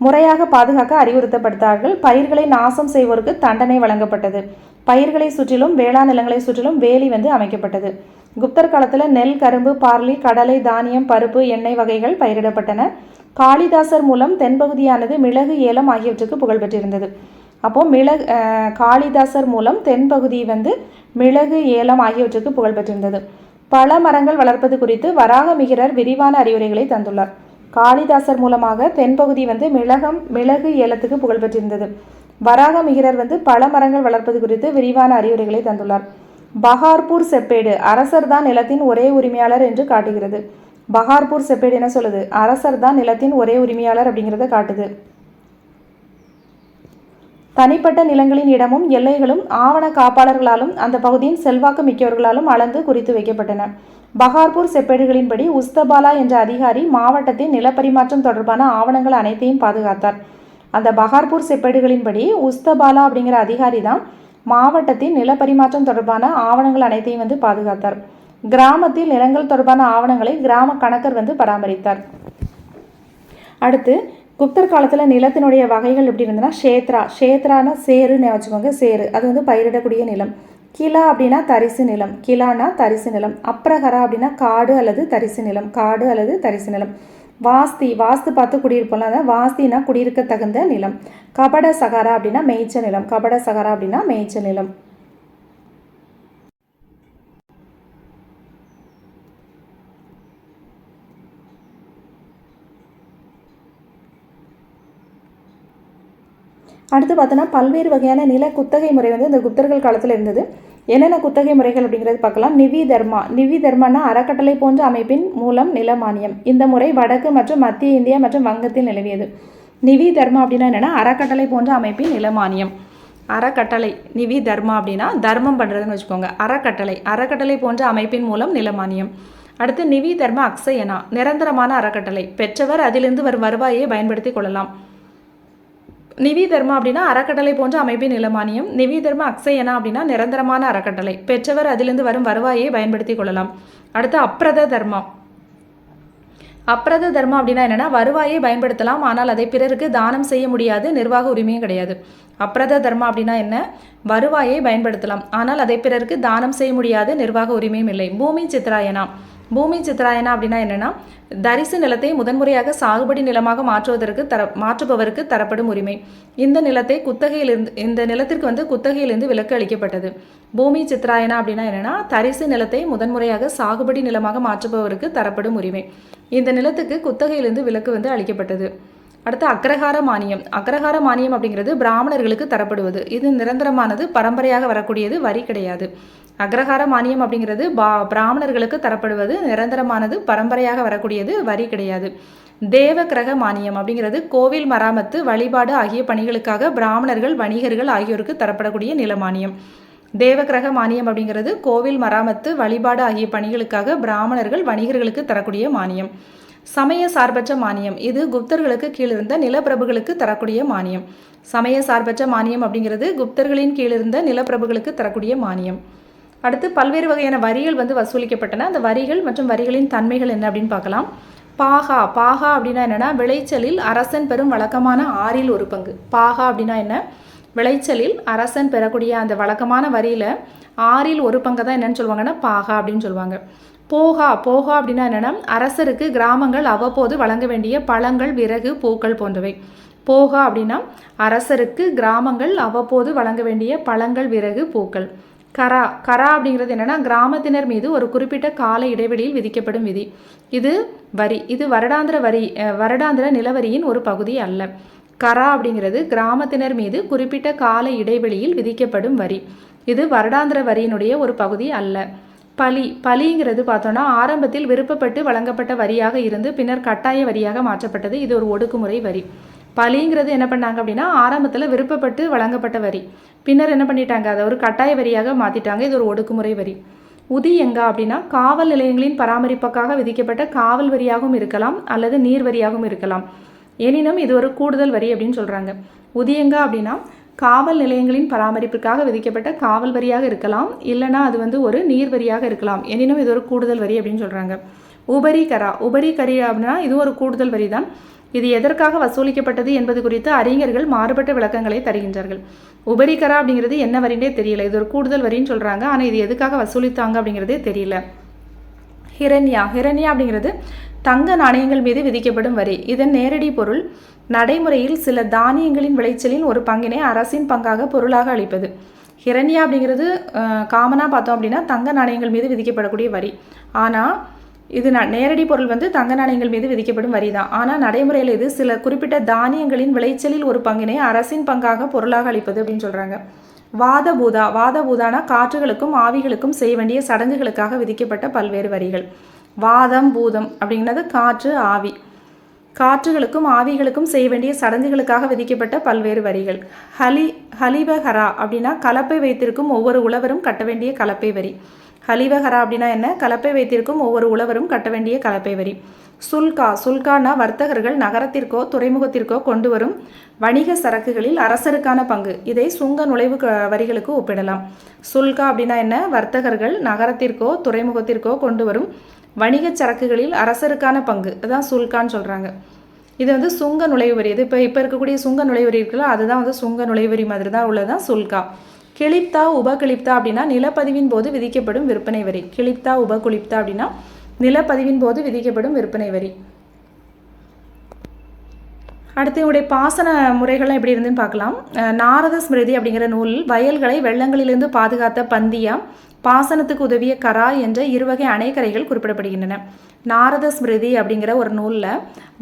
S1: முறையாக பாதுகாக்க அறிவுறுத்தப்பட்டார்கள். பயிர்களை நாசம் செய்வோருக்கு தண்டனை வழங்கப்பட்டது. பயிர்களை சுற்றிலும் வேளாண் நிலங்களை சுற்றிலும் வேலி அமைக்கப்பட்டது. குப்தர் காலத்தில் நெல், கரும்பு, பார்லி, கடலை, தானியம், பருப்பு, எண்ணெய் வகைகள் பயிரிடப்பட்டன. காளிதாசர் மூலம் தென்பகுதியானது மிளகு, ஏலம் ஆகியவற்றுக்கு புகழ்பெற்றிருந்தது. அப்போது காளிதாசர் மூலம் தென்பகுதி மிளகு, ஏலம் ஆகியவற்றுக்கு புகழ்பெற்றிருந்தது. பல மரங்கள் வளர்ப்பது குறித்து வராகமிகிரர் விரிவான அறிவுரைகளை தந்துள்ளார். காளிதாசர் மூலமாக தென்பகுதி மிளகு, ஏலத்துக்கு புகழ்பெற்றிருந்தது. வராகமிகிரர் பல மரங்கள் வளர்ப்பது குறித்து விரிவான அறிவுரைகளை தந்துள்ளார். பஹார்பூர் செப்பேடு அரசர் தான் நிலத்தின் ஒரே உரிமையாளர் என்று காட்டுகிறது. பஹார்பூர் செப்பேடு என்ன சொல்லுது? அரசர் தான் நிலத்தின் ஒரே உரிமையாளர் அப்படிங்கிறத காட்டுது. தனிப்பட்ட நிலங்களின் இடமும் எல்லைகளும் ஆவண காப்பாளர்களாலும் அந்த பகுதியின் செல்வாக்கு மிக்கவர்களாலும் அளந்து குறித்து வைக்கப்பட்டன. பஹார்பூர் செப்பேடுகளின்படி உஸ்தபாலா என்ற அதிகாரி மாவட்டத்தின் நிலப்பரிமாற்றம் தொடர்பான ஆவணங்கள் அனைத்தையும் பாதுகாத்தார். அந்த பஹார்பூர் செப்பேடுகளின்படி உஸ்தபாலா அப்படிங்கிற அதிகாரி தான் மாவட்டத்தின் நிலப்பரிமாற்றம் தொடர்பான ஆவணங்கள் அனைத்தையும் பாதுகாத்தார். கிராமத்தில் நிலங்கள் தொடர்பான ஆவணங்களை கிராம கணக்கர் பராமரித்தார். அடுத்து குப்தர் காலத்தில் நிலத்தினுடைய வகைகள் எப்படி இருந்ததுன்னா ஷேத்ரானா சேருன்னு வச்சுக்கோங்க. சேரு அது பயிரிடக்கூடிய நிலம். கிலா அப்படின்னா தரிசு நிலம். கிலானா தரிசு நிலம். அப்ரஹரா அப்படின்னா காடு அல்லது தரிசு நிலம். வாஸ்து பார்த்து குடியிருப்போம்ல, அதான் வாஸ்தினா குடியிருக்க தகுந்த நிலம். கபட சகாரா அப்படின்னா மேய்ச்ச நிலம். அடுத்து பார்த்தோன்னா பல்வேறு வகையான நில குத்தகை முறை இந்த குப்தர்கள் காலத்தில் இருந்தது. என்னென்ன குத்தகை முறைகள் அப்படிங்கிறது பார்க்கலாம். நிவி தர்மானா அறக்கட்டளை போன்ற அமைப்பின் மூலம் நில மானியம். இந்த முறை வடக்கு மற்றும் மத்திய இந்தியா மற்றும் வங்கத்தில் நிலவியது. நிவி தர்மா அப்படின்னா என்னென்னா அறக்கட்டளை போன்ற அமைப்பின் நில மானியம். அறக்கட்டளை நிவி தர்மா அப்படின்னா தர்மம் பண்ணுறதுன்னு வச்சுக்கோங்க. அறக்கட்டளை போன்ற அமைப்பின் மூலம் நில மானியம். அடுத்து நிவி தர்ம அக்ஷயனா நிரந்தரமான அறக்கட்டளை. பெற்றவர் அதிலிருந்து வரும் வருவாயை பயன்படுத்தி கொள்ளலாம். நிவி தர்மா அப்படின்னா அறக்கட்டளை போன்ற அமைப்பின் நிலமானியம். நிவி தர்ம அக்ஷயனா அப்படின்னா நிரந்தரமான அறக்கட்டளை. பெற்றவர் அதிலிருந்து வரும் வருவாயை பயன்படுத்தி கொள்ளலாம். அடுத்து அப்ரத தர்மா அப்படின்னா என்னன்னா வருவாயை பயன்படுத்தலாம், ஆனால் அதை பிறருக்கு தானம் செய்ய முடியாது, நிர்வாக உரிமையும் கிடையாது. அப்ரத தர்மா அப்படின்னா என்ன? வருவாயை பயன்படுத்தலாம், ஆனால் அதை பிறருக்கு தானம் செய்ய முடியாது, நிர்வாக உரிமையும் இல்லை. பூமி சித்ராயனா அப்படின்னா என்னன்னா தரிசு நிலத்தை முதன்முறையாக சாகுபடி நிலமாக மாற்றுபவருக்கு தரப்படும் உரிமை. இந்த நிலத்திற்கு குத்தகையிலிருந்து விலக்கு அளிக்கப்பட்டது. பூமி சித்ராயனா அப்படின்னா என்னன்னா தரிசு நிலத்தை முதன்முறையாக சாகுபடி நிலமாக மாற்றுபவருக்கு தரப்படும் உரிமை. இந்த நிலத்துக்கு குத்தகையிலிருந்து விலக்கு அளிக்கப்பட்டது. அடுத்து அக்ரஹார மானியம் அப்படிங்கிறது பிராமணர்களுக்கு தரப்படுவது. இது நிரந்தரமானது, பரம்பரையாக வரக்கூடியது, வரி கிடையாது. அக்ரஹார மானியம் அப்படிங்கிறது பிராமணர்களுக்கு தரப்படுவது, நிரந்தரமானது, பரம்பரையாக வரக்கூடியது, வரி கிடையாது. தேவ கிரக மானியம் அப்படிங்கிறது கோவில் மராமத்து, வழிபாடு ஆகிய பணிகளுக்காக பிராமணர்கள், வணிகர்கள் ஆகியோருக்கு தரப்படக்கூடிய நிலமானியம். தேவகிரக மானியம் அப்படிங்கிறது கோவில் மராமத்து, வழிபாடு ஆகிய பணிகளுக்காக பிராமணர்கள், வணிகர்களுக்கு தரக்கூடிய மானியம். சமய சார்பற்ற மானியம் இது குப்தர்களுக்கு கீழிருந்த நிலப்பிரபுகளுக்கு தரக்கூடிய மானியம். சமய சார்பற்ற மானியம் அப்படிங்கிறது குப்தர்களின் கீழிருந்த நிலப்பிரபுகளுக்கு தரக்கூடிய மானியம். அடுத்து பல்வேறு வகையான வரிகள் வசூலிக்கப்பட்டன. அந்த வரிகள் மற்றும் வரிகளின் தன்மைகள் என்ன அப்படின்னு பார்க்கலாம். பாகா அப்படின்னா என்னன்னா விளைச்சலில் அரசன் பெறும் வழக்கமான 1/6 ஒரு பங்கு. பாகா அப்படின்னா என்ன? விளைச்சலில் அரசன் பெறக்கூடிய அந்த வழக்கமான வரியில் 1/6 ஒரு பங்கு தான் என்னன்னு சொல்லுவாங்கன்னா பாகா அப்படின்னு சொல்லுவாங்க. போகா அப்படின்னா என்னன்னா அரசருக்கு கிராமங்கள் அவ்வப்போது வழங்க வேண்டிய பழங்கள், விறகு, பூக்கள் போன்றவை. போகா அப்படின்னா அரசருக்கு கிராமங்கள் அவ்வப்போது வழங்க வேண்டிய பழங்கள், விறகு, பூக்கள். கரா அப்படிங்கிறது என்னன்னா கிராமத்தினர் மீது ஒரு குறிப்பிட்ட கால இடைவெளியில் விதிக்கப்படும் விதி. இது வரி. இது வருடாந்திர நிலவரியின் ஒரு பகுதி அல்ல. கரா அப்படிங்கிறது கிராமத்தினர் மீது குறிப்பிட்ட கால இடைவெளியில் விதிக்கப்படும் வரி. இது வருடாந்திர வரியினுடைய ஒரு பகுதி அல்ல. பலிங்கிறது பார்த்தோன்னா ஆரம்பத்தில் விருப்பப்பட்டு வழங்கப்பட்ட வரியாக இருந்து பின்னர் கட்டாய வரியாக மாற்றப்பட்டது. இது ஒரு ஒடுக்குமுறை வரி. பலிங்கிறது என்ன பண்ணாங்க அப்படின்னா ஆரம்பத்தில் விருப்பப்பட்டு வழங்கப்பட்ட வரி, பின்னர் என்ன பண்ணிட்டாங்க, அதை ஒரு கட்டாய வரியாக மாற்றிட்டாங்க. இது ஒரு ஒடுக்குமுறை வரி. உதியங்கா அப்படின்னா காவல் நிலையங்களின் பராமரிப்புக்காக விதிக்கப்பட்ட காவல் வரியாகவும் இருக்கலாம் அல்லது நீர் வரியாகவும் இருக்கலாம். எனினும் இது ஒரு கூடுதல் வரி அப்படின்னு சொல்கிறாங்க. உதியங்கா அப்படின்னா காவல் நிலையங்களின் பராமரிப்புக்காக விதிக்கப்பட்ட காவல் வரியாக இருக்கலாம், இல்லைனா அது ஒரு நீர் வரியாக இருக்கலாம். எனினும் இது ஒரு கூடுதல் வரி அப்படின்னு சொல்கிறாங்க. உபரிகரா. உபரிகரி அப்படின்னா இது ஒரு கூடுதல் வரி தான். இது எதற்காக வசூலிக்கப்பட்டது என்பது குறித்து அறிஞர்கள் மாறுபட்ட விளக்கங்களை தருகின்றார்கள். உபரிகரா அப்படிங்கிறது என்ன வரின்னே தெரியல. இது ஒரு கூடுதல் வரின்னு சொல்கிறாங்க. ஆனால் இது எதுக்காக வசூலித்தாங்க அப்படிங்கிறதே தெரியல. ஹிரண்யா. ஹிரண்யா அப்படிங்கிறது தங்க நாணயங்கள் மீது விதிக்கப்படும் வரி. இதன் நேரடி பொருள் நடைமுறையில் சில தானியங்களின் விளைச்சலின் ஒரு பங்கினை அரசின் பங்காக பொருளாக அளிப்பது. ஹிரண்யா அப்படிங்கிறது காமனாக பார்த்தோம் அப்படின்னா தங்க நாணயங்கள் மீது விதிக்கப்படக்கூடிய வரி. ஆனால் இது நேரடி பொருள் வந்து தங்க நாணயங்கள் மீது விதிக்கப்படும் வரி தான். ஆனால் நடைமுறையில் இது சில குறிப்பிட்ட தானியங்களின் விளைச்சலில் ஒரு பங்கினை அரசின் பங்காக பொருளாக அளிப்பது அப்படின்னு சொல்கிறாங்க. வாதபூதா. வாதபூதானா காற்றுகளுக்கும் ஆவிகளுக்கும் செய்ய வேண்டிய சடங்குகளுக்காக விதிக்கப்பட்ட பல்வேறு வரிகள். வாதம் பூதம் அப்படிங்கிறது காற்று ஆவி. காற்றுகளுக்கும் ஆவிகளுக்கும் செய்ய வேண்டிய சடங்குகளுக்காக விதிக்கப்பட்ட பல்வேறு வரிகள். ஹலிவஹரா அப்படின்னா கலப்பை வைத்திருக்கும் ஒவ்வொரு உழவரும் கட்ட வேண்டிய கலப்பை வரி. ஹலிவஹரா அப்படின்னா என்ன? கலப்பை வைத்திருக்கும் ஒவ்வொரு உழவரும் கட்ட வேண்டிய கலப்பை வரி. சுல்கா. சுல்கானா வர்த்தகர்கள் நகரத்திற்கோ துறைமுகத்திற்கோ கொண்டு வரும் வணிக சரக்குகளில் அரசருக்கான பங்கு. இதை சுங்க நுழைவு வரிகளுக்கு ஒப்பிடலாம். சுல்கா அப்படின்னா என்ன? வர்த்தகர்கள் நகரத்திற்கோ துறைமுகத்திற்கோ கொண்டு வரும் வணிக சரக்குகளில் அரசருக்கான பங்கு, அதான் சுல்கான்னு சொல்கிறாங்க. இது வந்து சுங்க நுழைவு வரி. இது இப்போ இருக்கக்கூடிய சுங்க நுழைவு வரி இருக்குல்ல, அதுதான் வந்து சுங்க நுழைவு வரி மாதிரி தான் உள்ளதான் சுல்கா. கிளிப்தா உபகிளிப்தா அப்படின்னா நிலப்பதிவின் போது விதிக்கப்படும் விற்பனை வரி. கிளிப்தா உபகுளிப்தா அப்படின்னா நிலப்பதிவின் போது விதிக்கப்படும் விற்பனை வரி. அடுத்து இவருடைய பாசன முறைகள்லாம் எப்படி இருந்துன்னு பார்க்கலாம். நாரத ஸ்மிருதி அப்படிங்கிற நூலில் வயல்களை வெள்ளங்களிலிருந்து பாதுகாத்த பந்தியா, பாசனத்துக்கு உதவிய கரா என்ற இருவகை அணைக்கரைகள் குறிப்பிடப்படுகின்றன. நாரத ஸ்மிருதி அப்படிங்கிற ஒரு நூலில்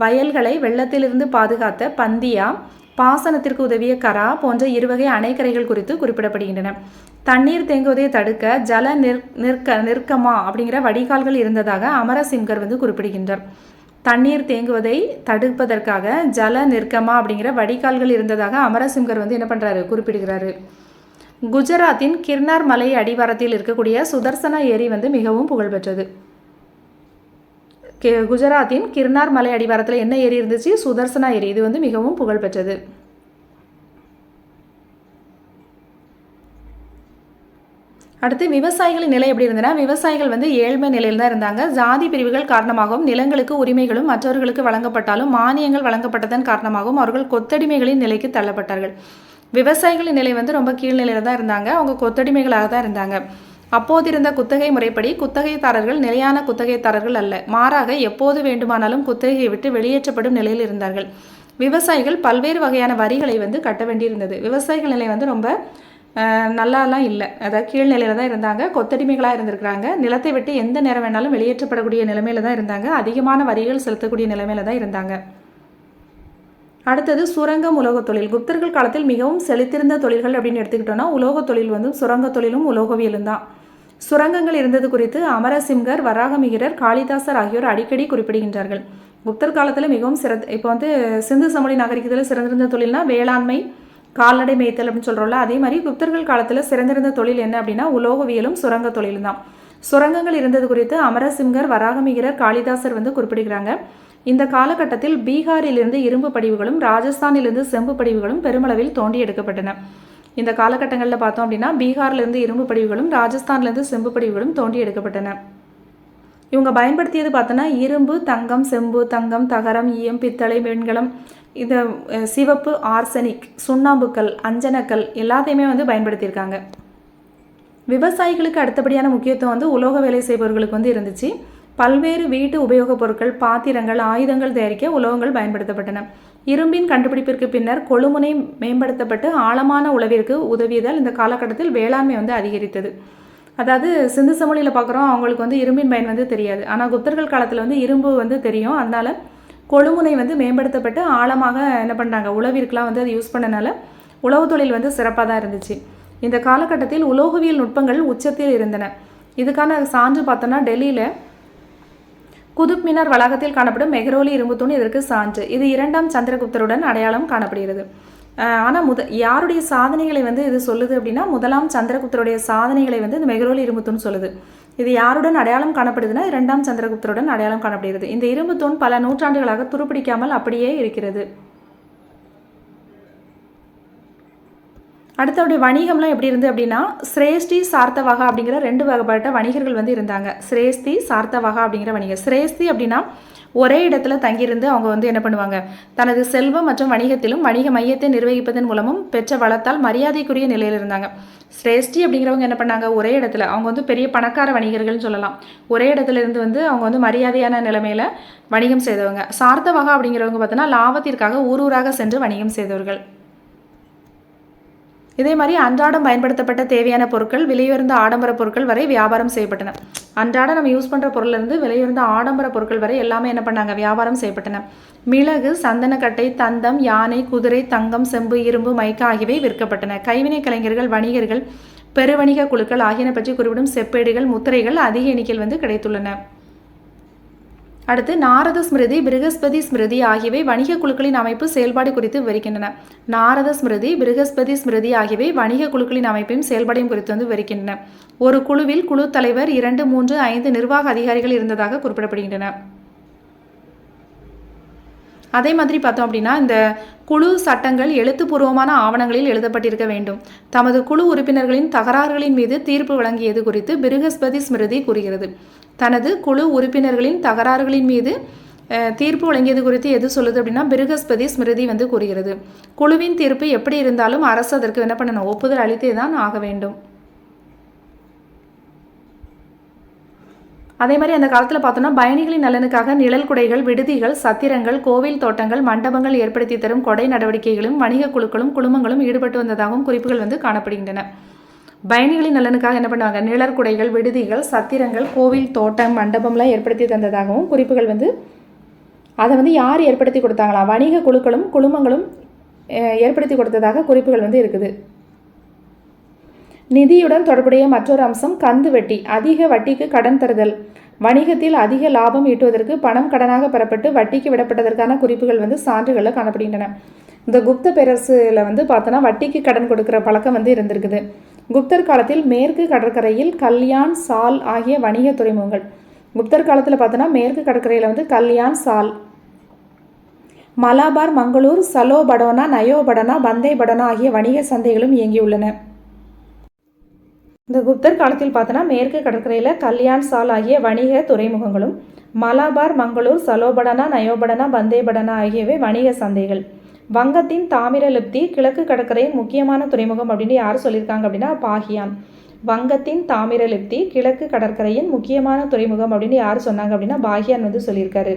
S1: வயல்களை வெள்ளத்திலிருந்து பாதுகாத்த பந்தியா, பாசனத்திற்கு உதவிய கரா போன்ற இருவகை அணைக்கரைகள் குறித்து குறிப்பிடப்படுகின்றன. தண்ணீர் தேங்குவதை தடுக்க ஜல நிற்கமா அப்படிங்கிற வடிகால்கள் இருந்ததாக அமரசிங்கர் வந்து குறிப்பிடுகின்றார். தண்ணீர் தேங்குவதை தடுப்பதற்காக ஜல நிற்கமா அப்படிங்கிற வடிகால்கள் இருந்ததாக அமரசிங்கர் வந்து என்ன பண்ணுறாரு? குறிப்பிடுகிறாரு. குஜராத்தின் கிர்னார் மலை அடிவாரத்தில் இருக்கக்கூடிய சுதர்சனா ஏரி வந்து மிகவும் புகழ்பெற்றது. குஜராத்தின் கிர்னார் மலை அடிவாரத்தில் என்ன ஏரி இருந்துச்சு? சுதர்சனா ஏரி. இது வந்து மிகவும் புகழ்பெற்றது. அடுத்து விவசாயிகளின் நிலை எப்படி இருந்ததுன்னா, விவசாயிகள் வந்து ஏழ்மை நிலையில் தான் இருந்தாங்க. ஜாதி பிரிவுகள் காரணமாகவும் நிலங்களுக்கு உரிமைகளும் மற்றவர்களுக்கு வழங்கப்பட்டாலும் மானியங்கள் வழங்கப்பட்டதன் காரணமாகவும் அவர்கள் கொத்தடிமைகளின் நிலைக்கு தள்ளப்பட்டார்கள். விவசாயிகளின் நிலை வந்து ரொம்ப கீழ்நிலையில் தான் இருந்தாங்க. அவங்க கொத்தடிமைகளாக தான் இருந்தாங்க. அப்போது இருந்த குத்தகை முறைப்படி குத்தகைதாரர்கள் நிலையான குத்தகைதாரர்கள் அல்ல, மாறாக எப்போது வேண்டுமானாலும் குத்தகையை விட்டு வெளியேற்றப்படும் நிலையில் இருந்தார்கள். விவசாயிகள் பல்வேறு வகையான வரிகளை வந்து கட்ட வேண்டியிருந்தது. விவசாயிகள் நிலை வந்து ரொம்ப நல்லாலாம் இல்லை, அதாவது கீழ்நிலையில் தான் இருந்தாங்க. கொத்தடிமைகளாக இருந்திருக்கிறாங்க. நிலத்தை விட்டு எந்த நேரம் வேணாலும் வெளியேற்றப்படக்கூடிய நிலைமையில தான் இருந்தாங்க. அதிகமான வரிகள் செலுத்தக்கூடிய நிலைமையில தான் இருந்தாங்க. அடுத்தது சுரங்கம் உலோகத் தொழில். குப்தர்கள் காலத்தில் மிகவும் செழித்திருந்த தொழில்கள் அப்படின்னு எடுத்துக்கிட்டோம்னா உலோகத் தொழில் வந்து சுரங்க தொழிலும் உலோகவியலும் தான். சுரங்கங்கள் இருந்தது குறித்து அமரசிங்கர், வராகமிகிரர், காளிதாசர் ஆகியோர் அடிக்கடி குறிப்பிடுகின்றார்கள். குப்தர் காலத்தில் மிகவும் இப்போ வந்து சிந்து சமவெளி நாகரிகத்தில் சிறந்திருந்த தொழில்னா வேளாண்மை, கால்நடை மேய்த்தல் அப்படின்னு சொல்கிறோம்ல, அதே மாதிரி குப்தர்கள் காலத்தில் சிறந்திருந்த தொழில் என்ன அப்படின்னா உலோகவியலும் சுரங்க தொழிலும் தான். சுரங்கங்கள் இருந்தது குறித்து அமரசிங்கர், வராகமிகிரர், காளிதாசர் வந்து குறிப்பிடுகிறாங்க. இந்த காலகட்டத்தில் பீகாரிலிருந்து இரும்பு படிவுகளும் ராஜஸ்தானிலிருந்து செம்பு படிவுகளும் பெருமளவில் தோண்டி எடுக்கப்பட்டன. இந்த காலகட்டங்களில் பார்த்தோம் அப்படின்னா பீகார்லேருந்து இரும்பு படிவுகளும் ராஜஸ்தான்லேருந்து செம்பு படிவுகளும் தோண்டி எடுக்கப்பட்டன. இவங்க பயன்படுத்தியது பார்த்தோன்னா இரும்பு, தங்கம், செம்பு, தங்கம், தகரம், ஈயம், பித்தளை, வெண்கலம், இந்த சிவப்பு, ஆர்சனிக், சுண்ணாம்புக்கல், அஞ்சனக்கல் எல்லாத்தையுமே வந்து பயன்படுத்தியிருக்காங்க. விவசாயிகளுக்கு அடுத்தபடியான முக்கியத்துவம் வந்து உலோக வேலை செய்பவர்களுக்கு வந்து இருந்துச்சு. பல்வேறு வீட்டு உபயோகப் பொருட்கள், பாத்திரங்கள், ஆயுதங்கள் தயாரிக்க உலோகங்கள் பயன்படுத்தப்பட்டன. இரும்பின் கண்டுபிடிப்பிற்கு பின்னர் கொழுமுனை மேம்படுத்தப்பட்டு ஆழமான உழவிற்கு உதவியதால் இந்த காலகட்டத்தில் வேளாண்மை வந்து அதிகரித்தது. அதாவது சிந்து சமவெளியில் பார்க்குறோம், அவங்களுக்கு வந்து இரும்பின் பயன் வந்து தெரியாது. ஆனால் குப்தர்கள் காலத்தில் வந்து இரும்பு வந்து தெரியும். அதனால் கொழுமுனை வந்து மேம்படுத்தப்பட்டு ஆழமாக என்ன பண்ணுறாங்க, உழவிற்கெலாம் வந்து அது யூஸ் பண்ணனால உழவு தொழில் வந்து சிறப்பாக தான் இருந்துச்சு. இந்த காலகட்டத்தில் உலோகவியல் நுட்பங்கள் உச்சத்தில் இருந்தன. இதுக்கான சான்று பார்த்தோன்னா டெல்லியில் குதுப் மினார் வளாகத்தில் காணப்படும் மெஹ்ரோலி இரும்பு தூண் இதற்கு சான்று. இது 2ஆம் சந்திரகுப்தருடன் அடையாளம் காணப்படுகிறது. ஆனால் யாருடைய சாதனைகளை வந்து இது சொல்லுது அப்படின்னா 1ஆம் சந்திரகுப்தருடைய சாதனைகளை வந்து இந்த மெஹ்ரோலி இரும்பு தூண் சொல்லுது. இது யாருடன் அடையாளம் காணப்படுதுன்னா 2ஆம் சந்திரகுப்தருடன் அடையாளம் காணப்படுகிறது. இந்த இரும்பு தூண் பல நூற்றாண்டுகளாக துருப்பிடிக்காமல் அப்படியே இருக்கிறது. அடுத்தவுடைய வணிகம்லாம் எப்படி இருந்து அப்படின்னா சிரேஷ்டி சார்த்தவகா அப்படிங்கிற 2 வகைப்பட்ட வணிகர்கள் வந்து இருந்தாங்க. சிரேஷ்டி சார்த்தவகா அப்படிங்கிற வணிகர். சிரேஷ்டி அப்படின்னா ஒரே இடத்துல தங்கியிருந்து அவங்க வந்து என்ன பண்ணுவாங்க, தனது செல்வம் மற்றும் வணிகத்திலும் வணிக மையத்தை நிர்வகிப்பதன் மூலமும் பெற்ற வளத்தால் மரியாதைக்குரிய நிலையில் இருந்தாங்க. சிரேஷ்டி அப்படிங்கிறவங்க என்ன பண்ணாங்க, ஒரே இடத்துல அவங்க வந்து பெரிய பணக்கார வணிகர்கள்னு சொல்லலாம். ஒரே இடத்துல இருந்து வந்து அவங்க வந்து மரியாதையான நிலைமையில வணிகம் செய்தவங்க. சார்த்தவகா அப்படிங்கிறவங்க பார்த்தோன்னா லாபத்திற்காக ஊராக சென்று வணிகம் செய்தவர்கள். இதே மாதிரி அன்றாடம் பயன்படுத்தப்பட்ட தேவையான பொருட்கள், விலையுயர்ந்த ஆடம்பர பொருட்கள் வரை வியாபாரம் செய்யப்பட்டன. அன்றாடம் நம்ம யூஸ் பண்ணுற பொருள்லேருந்து விலையுயர்ந்த ஆடம்பர பொருட்கள் வரை எல்லாமே என்ன பண்ணாங்க, வியாபாரம் செய்யப்பட்டன. மிளகு, சந்தனக்கட்டை, தந்தம், யானை, குதிரை, தங்கம், செம்பு, இரும்பு, மைக்கா ஆகியவை விற்கப்பட்டன. கைவினை கலைஞர்கள், வணிகர்கள், பெருவணிக குழுக்கள் ஆகியன பற்றி குறிப்பிடும் செப்பேடுகள், முத்திரைகள் அதிக எண்ணிக்கையில் வந்து கிடைத்துள்ளன. அடுத்து நாரத ஸ்மிருதி, பிருகஸ்பதி ஸ்மிருதி ஆகியவை வணிக குழுக்களின் அமைப்பு செயல்பாடு குறித்து விவரிக்கின்றன. நாரத ஸ்மிருதி, பிருகஸ்பதி ஸ்மிருதி ஆகியவை வணிக குழுக்களின் அமைப்பையும் செயல்பாடையும் குறித்து வந்து விவரிக்கின்றன. ஒரு குழுவில் குழு தலைவர் 2, 3, 5 நிர்வாக அதிகாரிகள் இருந்ததாக குறிப்பிடப்படுகின்றன. அதே மாதிரி பார்த்தோம் அப்படின்னா இந்த குழு சட்டங்கள் எழுத்துப்பூர்வமான ஆவணங்களில் எழுதப்பட்டிருக்க வேண்டும். தமது குழு உறுப்பினர்களின் தகராறுகளின் மீது தீர்ப்பு வழங்கியது குறித்து பிருகஸ்பதி ஸ்மிருதி கூறுகிறது. தனது குழு உறுப்பினர்களின் தகராறுகளின் மீது தீர்ப்பு வழங்கியது குறித்து எது சொல்லுது அப்படின்னா பிருகஸ்பதி ஸ்மிருதி வந்து கூறுகிறது. குழுவின் தீர்ப்பு எப்படி இருந்தாலும் அரசு அதற்கு என்ன பண்ணணும், ஒப்புதல் அளித்தே தான் ஆக வேண்டும். அதே மாதிரி அந்த காலத்தில் பார்த்தோம்னா பயணிகளின் நலனுக்காக நிழல் குடைகள், விடுதிகள், சத்திரங்கள், கோவில் தோட்டங்கள், மண்டபங்கள் ஏற்படுத்தி தரும் கொடை நடவடிக்கைகளும் வணிக குழுக்களும் குழுமங்களும் ஈடுபட்டு வந்ததாகவும் குறிப்புகள் வந்து காணப்படுகின்றன. பயணிகளின் நலனுக்காக என்ன பண்ணுவாங்க, நிழற்குடைகள், விடுதிகள், சத்திரங்கள், கோவில் தோட்டம், மண்டபம்லாம் ஏற்படுத்தி தந்ததாகவும் குறிப்புகள் வந்து அதை வந்து யார் ஏற்படுத்தி கொடுத்தாங்களா, வணிக குழுக்களும் குழுமங்களும் ஏற்படுத்தி கொடுத்ததாக குறிப்புகள் வந்து இருக்குது. நிதியுடன் தொடர்புடைய மற்றொரு அம்சம் கந்து வட்டி, அதிக வட்டிக்கு கடன் தருதல். வணிகத்தில் அதிக லாபம் ஈட்டுவதற்கு பணம் கடனாக பெறப்பட்டு வட்டிக்கு விடப்பட்டதற்கான குறிப்புகள் வந்து சான்றுகளில் காணப்படுகின்றன. இந்த குப்த பேரரசில் வந்து பார்த்தோன்னா வட்டிக்கு கடன் கொடுக்குற பழக்கம் வந்து இருந்திருக்குது. குப்தர் காலத்தில் மேற்கு கடற்கரையில் கல்யாண், சால் ஆகிய வணிக துறைமுகங்கள். குப்தர் காலத்தில் பார்த்தோன்னா மேற்கு கடற்கரையில் வந்து கல்யாண், சால், மலாபார், மங்களூர், சலோபடோனா, நயோபடனா, பந்தே படனா ஆகிய வணிக சந்தைகளும் இயங்கியுள்ளன. இந்த குப்தர் காலத்தில் பார்த்தோன்னா மேற்கு கடற்கரையில் கல்யாண், சால் ஆகிய வணிக துறைமுகங்களும், மலாபார், மங்களூர், சலோபடனா, நயோபடனா, பந்தே படனா ஆகியவை வணிக சந்தைகள். வங்கத்தின் தாமிரலிப்தி கிழக்கு கடற்கரையின் முக்கியமான துறைமுகம் அப்படின்னு யார் சொல்லியிருக்காங்க அப்படின்னா பாகியான். வங்கத்தின் தாமிரலிப்தி கிழக்கு கடற்கரையின் முக்கியமான துறைமுகம் அப்படின்னு யார் சொன்னாங்க அப்படின்னா பாகியான் வந்து சொல்லியிருக்காரு.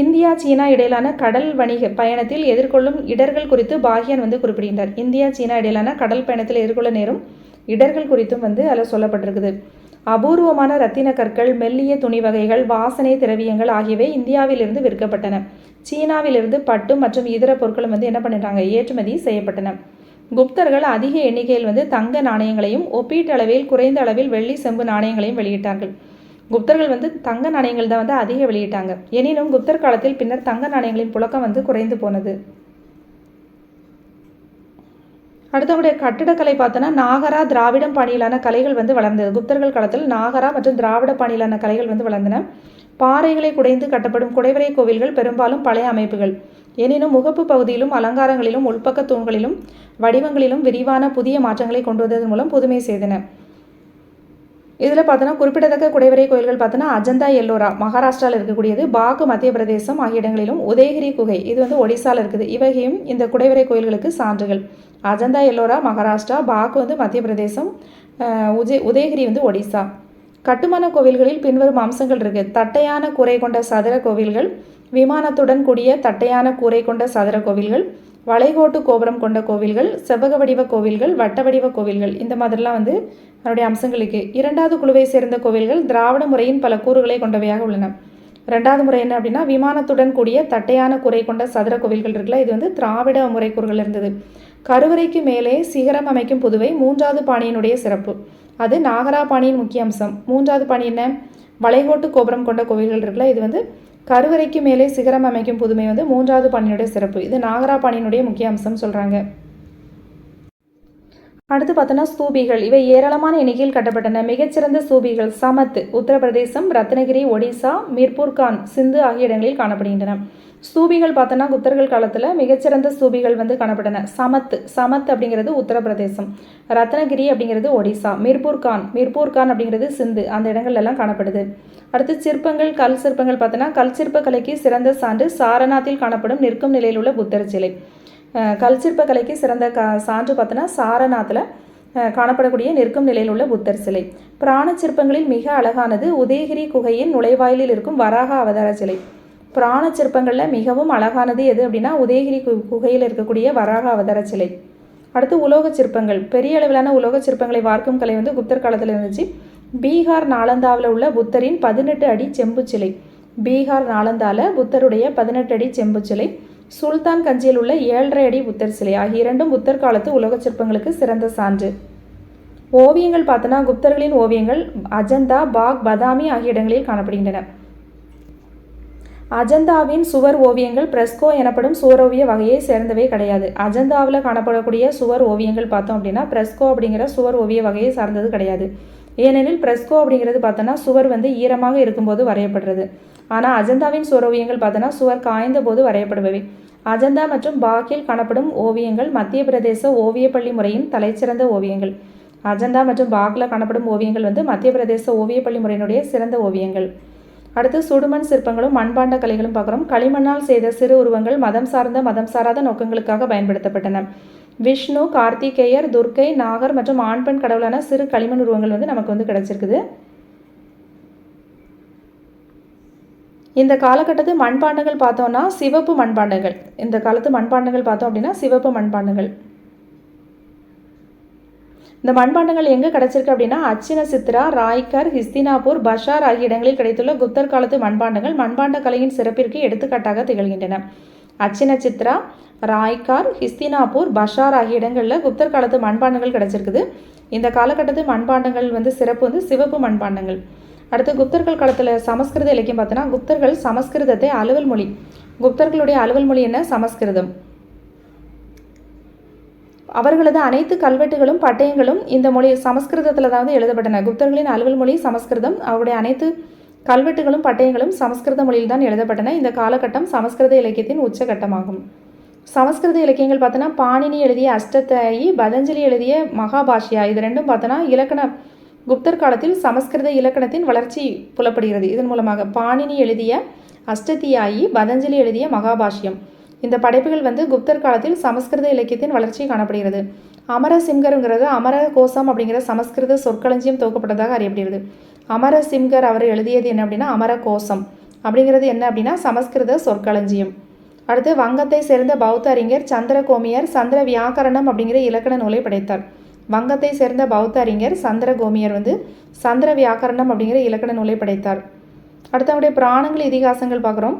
S1: இந்தியா சீனா இடையிலான கடல் வணிக பயணத்தில் எதிர்கொள்ளும் இடர்கள் குறித்து பாகியான் வந்து குறிப்பிடுகின்றார். இந்தியா சீனா இடையிலான கடல் பயணத்தில் எதிர்கொள்ள நேரும் இடர்கள் குறித்தும் வந்து அதில் சொல்லப்பட்டிருக்குது. அபூர்வமான இரத்தின கற்கள், மெல்லிய துணி வகைகள், வாசனை திரவியங்கள் ஆகியவை இந்தியாவிலிருந்து விற்கப்பட்டன. சீனாவிலிருந்து பட்டு மற்றும் இதர பொருட்களும் வந்து என்ன பண்ணிட்டாங்க, ஏற்றுமதி செய்யப்பட்டன. குப்தர்கள் அதிக எண்ணிக்கையில் வந்து தங்க நாணயங்களையும் ஒப்பீட்டளவில் குறைந்த அளவில் வெள்ளி, செம்பு நாணயங்களையும் வெளியிட்டார்கள். குப்தர்கள் வந்து தங்க நாணயங்கள் தான் வந்து அதிக வெளியிட்டாங்க. எனினும் குப்தர் காலத்தில் பின்னர் தங்க நாணயங்களின் புழக்கம் வந்து குறைந்து போனது. அடுத்தவங்களுடைய கட்டிடக்கலை பார்த்தோன்னா நாகரா, திராவிடம் பாணியிலான கலைகள் வந்து வளர்ந்தது. குப்தர்கள் காலத்தில் நாகரா மற்றும் திராவிட பாணியிலான கலைகள் வந்து வளர்ந்தன. பாறைகளை குடைந்து கட்டப்படும் குடைவரை கோவில்கள் பெரும்பாலும் பழைய அமைப்புகள். எனினும் முகப்பு பகுதியிலும் அலங்காரங்களிலும் உள்பக்க தூண்களிலும் வடிவங்களிலும் விரிவான புதிய மாற்றங்களை கொண்டு வந்ததன் மூலம் புதுமை செய்தன. இதில் பார்த்தோன்னா குறிப்பிடத்தக்க குடைவரை கோயில்கள் பார்த்தோன்னா அஜந்தா எல்லோரா மகாராஷ்டிராவில் இருக்கக்கூடியது, பாகு மத்திய பிரதேசம் ஆகிய இடங்களிலும், உதயகிரி குகை இது வந்து ஒடிசாவில் இருக்குது. இவையும் இந்த குடைவரை கோயில்களுக்கு சான்றுகள். அஜந்தா எல்லோரா மகாராஷ்டிரா, பாகு வந்து மத்திய பிரதேசம், உதயகிரி வந்து ஒடிசா. கட்டுமான கோவில்களில் பின்வரும் அம்சங்கள் இருக்குது. தட்டையான கூரை கொண்ட சதுர கோவில்கள், விமானத்துடன் கூடிய தட்டையான கூரை கொண்ட சதுர கோவில்கள், வளைகோட்டு கோபுரம் கொண்ட கோவில்கள், செவ்வக வடிவ கோவில்கள், வட்ட வடிவ கோவில்கள், இந்த மாதிரிலாம் வந்து அதனுடைய அம்சங்களுக்கு. இரண்டாவது குழுவை சேர்ந்த கோவில்கள் திராவிட முறையின் பல கூறுகளை கொண்டவையாக உள்ளன. ரெண்டாவது முறை என்ன அப்படின்னா விமானத்துடன் கூடிய தட்டையான கூரை கொண்ட சதுர கோவில்கள் இருக்குல்ல, இது வந்து திராவிட முறை கூறுகள் இருந்தது. கருவறைக்கு மேலே சிகரம் அமைக்கும் புதுவை மூன்றாவது பாணியினுடைய சிறப்பு. அது நாகரா பாணியின் முக்கிய அம்சம். மூன்றாவது பாணி என்ன, வளைகோட்டு கோபுரம் கொண்ட கோவில்கள் இருக்குல்ல, இது வந்து கருவறைக்கு மேலே சிகரம் அமைக்கும் புதுமை வந்து மூன்றாவது பாணியினுடைய சிறப்பு. இது நாகரா பாணியினுடைய முக்கிய அம்சம் சொல்கிறாங்க. அடுத்து பார்த்தோன்னா ஸ்தூபிகள். இவை ஏராளமான எண்ணிக்கையில் கட்டப்பட்டன. மிகச்சிறந்த ஸ்தூபிகள் சமத் உத்தரப்பிரதேசம், ரத்னகிரி ஒடிசா, மீர்பூர்கான் சிந்து ஆகிய இடங்களில் காணப்படுகின்றன. ஸ்தூபிகள் பார்த்தோன்னா குப்தர்கள் காலத்தில் மிகச்சிறந்த ஸ்தூபிகள் காணப்பட்டன. சமத் அப்படிங்கிறது உத்தரப்பிரதேசம், ரத்னகிரி அப்படிங்கிறது ஒடிசா, மீர்பூர்கான் அப்படிங்கிறது சிந்து, அந்த இடங்கள்லாம் காணப்படுது. அடுத்து சிற்பங்கள், கல் சிற்பங்கள் பார்த்தோன்னா கல் சிற்ப கலைக்கு சிறந்த சான்று சாரநாத்தில் காணப்படும் நிற்கும் நிலையில் உள்ள புத்தர் சிலை. கல் சிற்ப கலைக்கு சிறந்த சான்று பார்த்தோன்னா சாரநாத்தில் காணப்படக்கூடிய நிற்கும் நிலையில் உள்ள புத்தர் சிலை. பிராண சிற்பங்களில் மிக அழகானது உதயகிரி குகையின் நுழைவாயிலில் இருக்கும் வராக அவதார சிலை. பிராண சிற்பங்களில் மிகவும் அழகானது எது அப்படின்னா உதயகிரி குகையில் இருக்கக்கூடிய வராக அவதார சிலை. அடுத்து உலோக சிற்பங்கள். பெரிய அளவிலான உலோக சிற்பங்களை வார்க்கும் கலை குப்தர் காலத்தில் இருந்துச்சு. பீகார் நாலந்தாவில் உள்ள புத்தரின் 18 அடி செம்பு சிலை. பீகார் நாலந்தாவில் புத்தருடைய 18 அடி செம்பு சிலை. சுல்தான் கஞ்சியில் உள்ள 7.5 அடி புத்தர் சிலை ஆகிய இரண்டும் புத்தர் காலத்து உலக சிற்பங்களுக்கு சிறந்த சான்று. ஓவியங்கள் பார்த்தோன்னா குப்தர்களின் ஓவியங்கள் அஜந்தா, பாக், பதாமி ஆகிய இடங்களில் காணப்படுகின்றன. அஜந்தாவின் சுவர் ஓவியங்கள் பிரெஸ்கோ எனப்படும் சுவரோவிய வகையை சேர்ந்தவை கிடையாது. அஜந்தாவில் காணப்படக்கூடிய சுவர் ஓவியங்கள் பார்த்தோம் அப்படின்னா பிரெஸ்கோ அப்படிங்கிற சுவர் ஓவிய வகையை சார்ந்தது கிடையாது. ஏனெனில் பிரெஸ்கோ அப்படிங்கிறது பார்த்தோன்னா சுவர் ஈரமாக இருக்கும்போது வரையப்படுறது. ஆனால் அஜந்தாவின் சுவரோவியங்கள் பார்த்தோன்னா சுவர் காய்ந்த போது வரையப்படுபவை. அஜந்தா மற்றும் பாக்கில் காணப்படும் ஓவியங்கள் மத்திய பிரதேச ஓவியப்பள்ளி முறையின் தலைச்சிறந்த ஓவியங்கள். அஜந்தா மற்றும் பாக்கில் காணப்படும் ஓவியங்கள் மத்திய பிரதேச ஓவியப்பள்ளி முறையினுடைய சிறந்த ஓவியங்கள். அடுத்து சுடுமண் சிற்பங்களும் மண்பாண்ட கலைகளும் பார்க்குறோம். களிமண்ணால் செய்த சிறு உருவங்கள் மதம் சாராத நோக்கங்களுக்காக பயன்படுத்தப்பட்டன. விஷ்ணு, கார்த்திகேயர், துர்க்கை, நாகர் மற்றும் ஆண் பெண் கடவுளான சிறு களிமண் உருவங்கள் நமக்கு கிடைச்சிருக்குது. இந்த காலகட்டத்து மண்பாண்டங்கள் பார்த்தோம்னா சிவப்பு மண்பாண்டங்கள். இந்த காலத்து மண்பாண்டங்கள் பார்த்தோம் அப்படின்னா சிவப்பு மண்பாண்டங்கள். இந்த மண்பாண்டங்கள் எங்கே கிடைச்சிருக்கு அப்படின்னா அச்சின சித்ரா, ராய்கர், ஹிஸ்தினாபூர், பஷார் ஆகிய இடங்களில் கிடைத்துள்ள குப்தர் காலத்து மண்பாண்டங்கள் மண்பாண்ட கலையின் சிறப்பிற்கு எடுத்துக்காட்டாக திகழ்கின்றன. அச்சின சித்ரா, ராய்கார், ஹிஸ்தினாபூர், பஷார் ஆகிய இடங்களில் குப்தர் காலத்து மண்பாண்டங்கள் கிடைச்சிருக்குது. இந்த காலகட்டத்து மண்பாண்டங்கள் சிறப்பு சிவப்பு மண்பாண்டங்கள். அடுத்து குப்தர்கள் காலத்தில் சமஸ்கிருத இலக்கியம் பார்த்தோன்னா குப்தர்கள் சமஸ்கிருதத்தை அலுவல் மொழி. குப்தர்களுடைய அலுவல் மொழி என்ன? சமஸ்கிருதம். அவர்களது அனைத்து கல்வெட்டுகளும் பட்டயங்களும் இந்த மொழி சமஸ்கிருதத்தில் தான் எழுதப்பட்டன. குப்தர்களின் அலுவல் மொழி சமஸ்கிருதம். அவருடைய அனைத்து கல்வெட்டுகளும் பட்டயங்களும் சமஸ்கிருத மொழியில் தான் எழுதப்பட்டன. இந்த காலகட்டம் சமஸ்கிருத இலக்கியத்தின் உச்சகட்டமாகும். சமஸ்கிருத இலக்கியங்கள் பார்த்தோன்னா பாணினி எழுதிய அஷ்டதாயி, பதஞ்சலி எழுதிய மகாபாஷ்யா, இது ரெண்டும் பார்த்தோன்னா இலக்கண குப்தர் காலத்தில் சமஸ்கிருத இலக்கணத்தின் வளர்ச்சி புலப்படுகிறது. இதன் மூலமாக பாணினி எழுதிய அஷ்டதியாயி, பதஞ்சலி எழுதிய மகாபாஷ்யம், இந்த படைப்புகள் குப்தர் காலத்தில் சமஸ்கிருத இலக்கியத்தின் வளர்ச்சி காணப்படுகிறது. அமரசிம்கருங்கிறது அமர கோசம் அப்படிங்கிற சமஸ்கிருத சொற்களஞ்சியம் துவக்கப்பட்டதாக அறியப்படுகிறது. அமரசிம்கர் அவர் எழுதியது என்ன அப்படின்னா அமர கோசம் அப்படிங்கிறது என்ன அப்படின்னா சமஸ்கிருத சொற்களஞ்சியம். அடுத்து வங்கத்தை சேர்ந்த பௌத்த அறிஞர் சந்திரகோமியர் சந்திர வியாக்கரணம் அப்படிங்கிற இலக்கண நூலை படைத்தார். வங்கத்தை சேர்ந்த பௌத்த அறிஞர் சந்திரகோமியர் சந்திர வியாக்கரணம் அப்படிங்கிற இலக்கண நூலை படைத்தார். அடுத்து அவருடைய பிராணங்கள் இதிகாசங்கள் பார்க்குறோம்.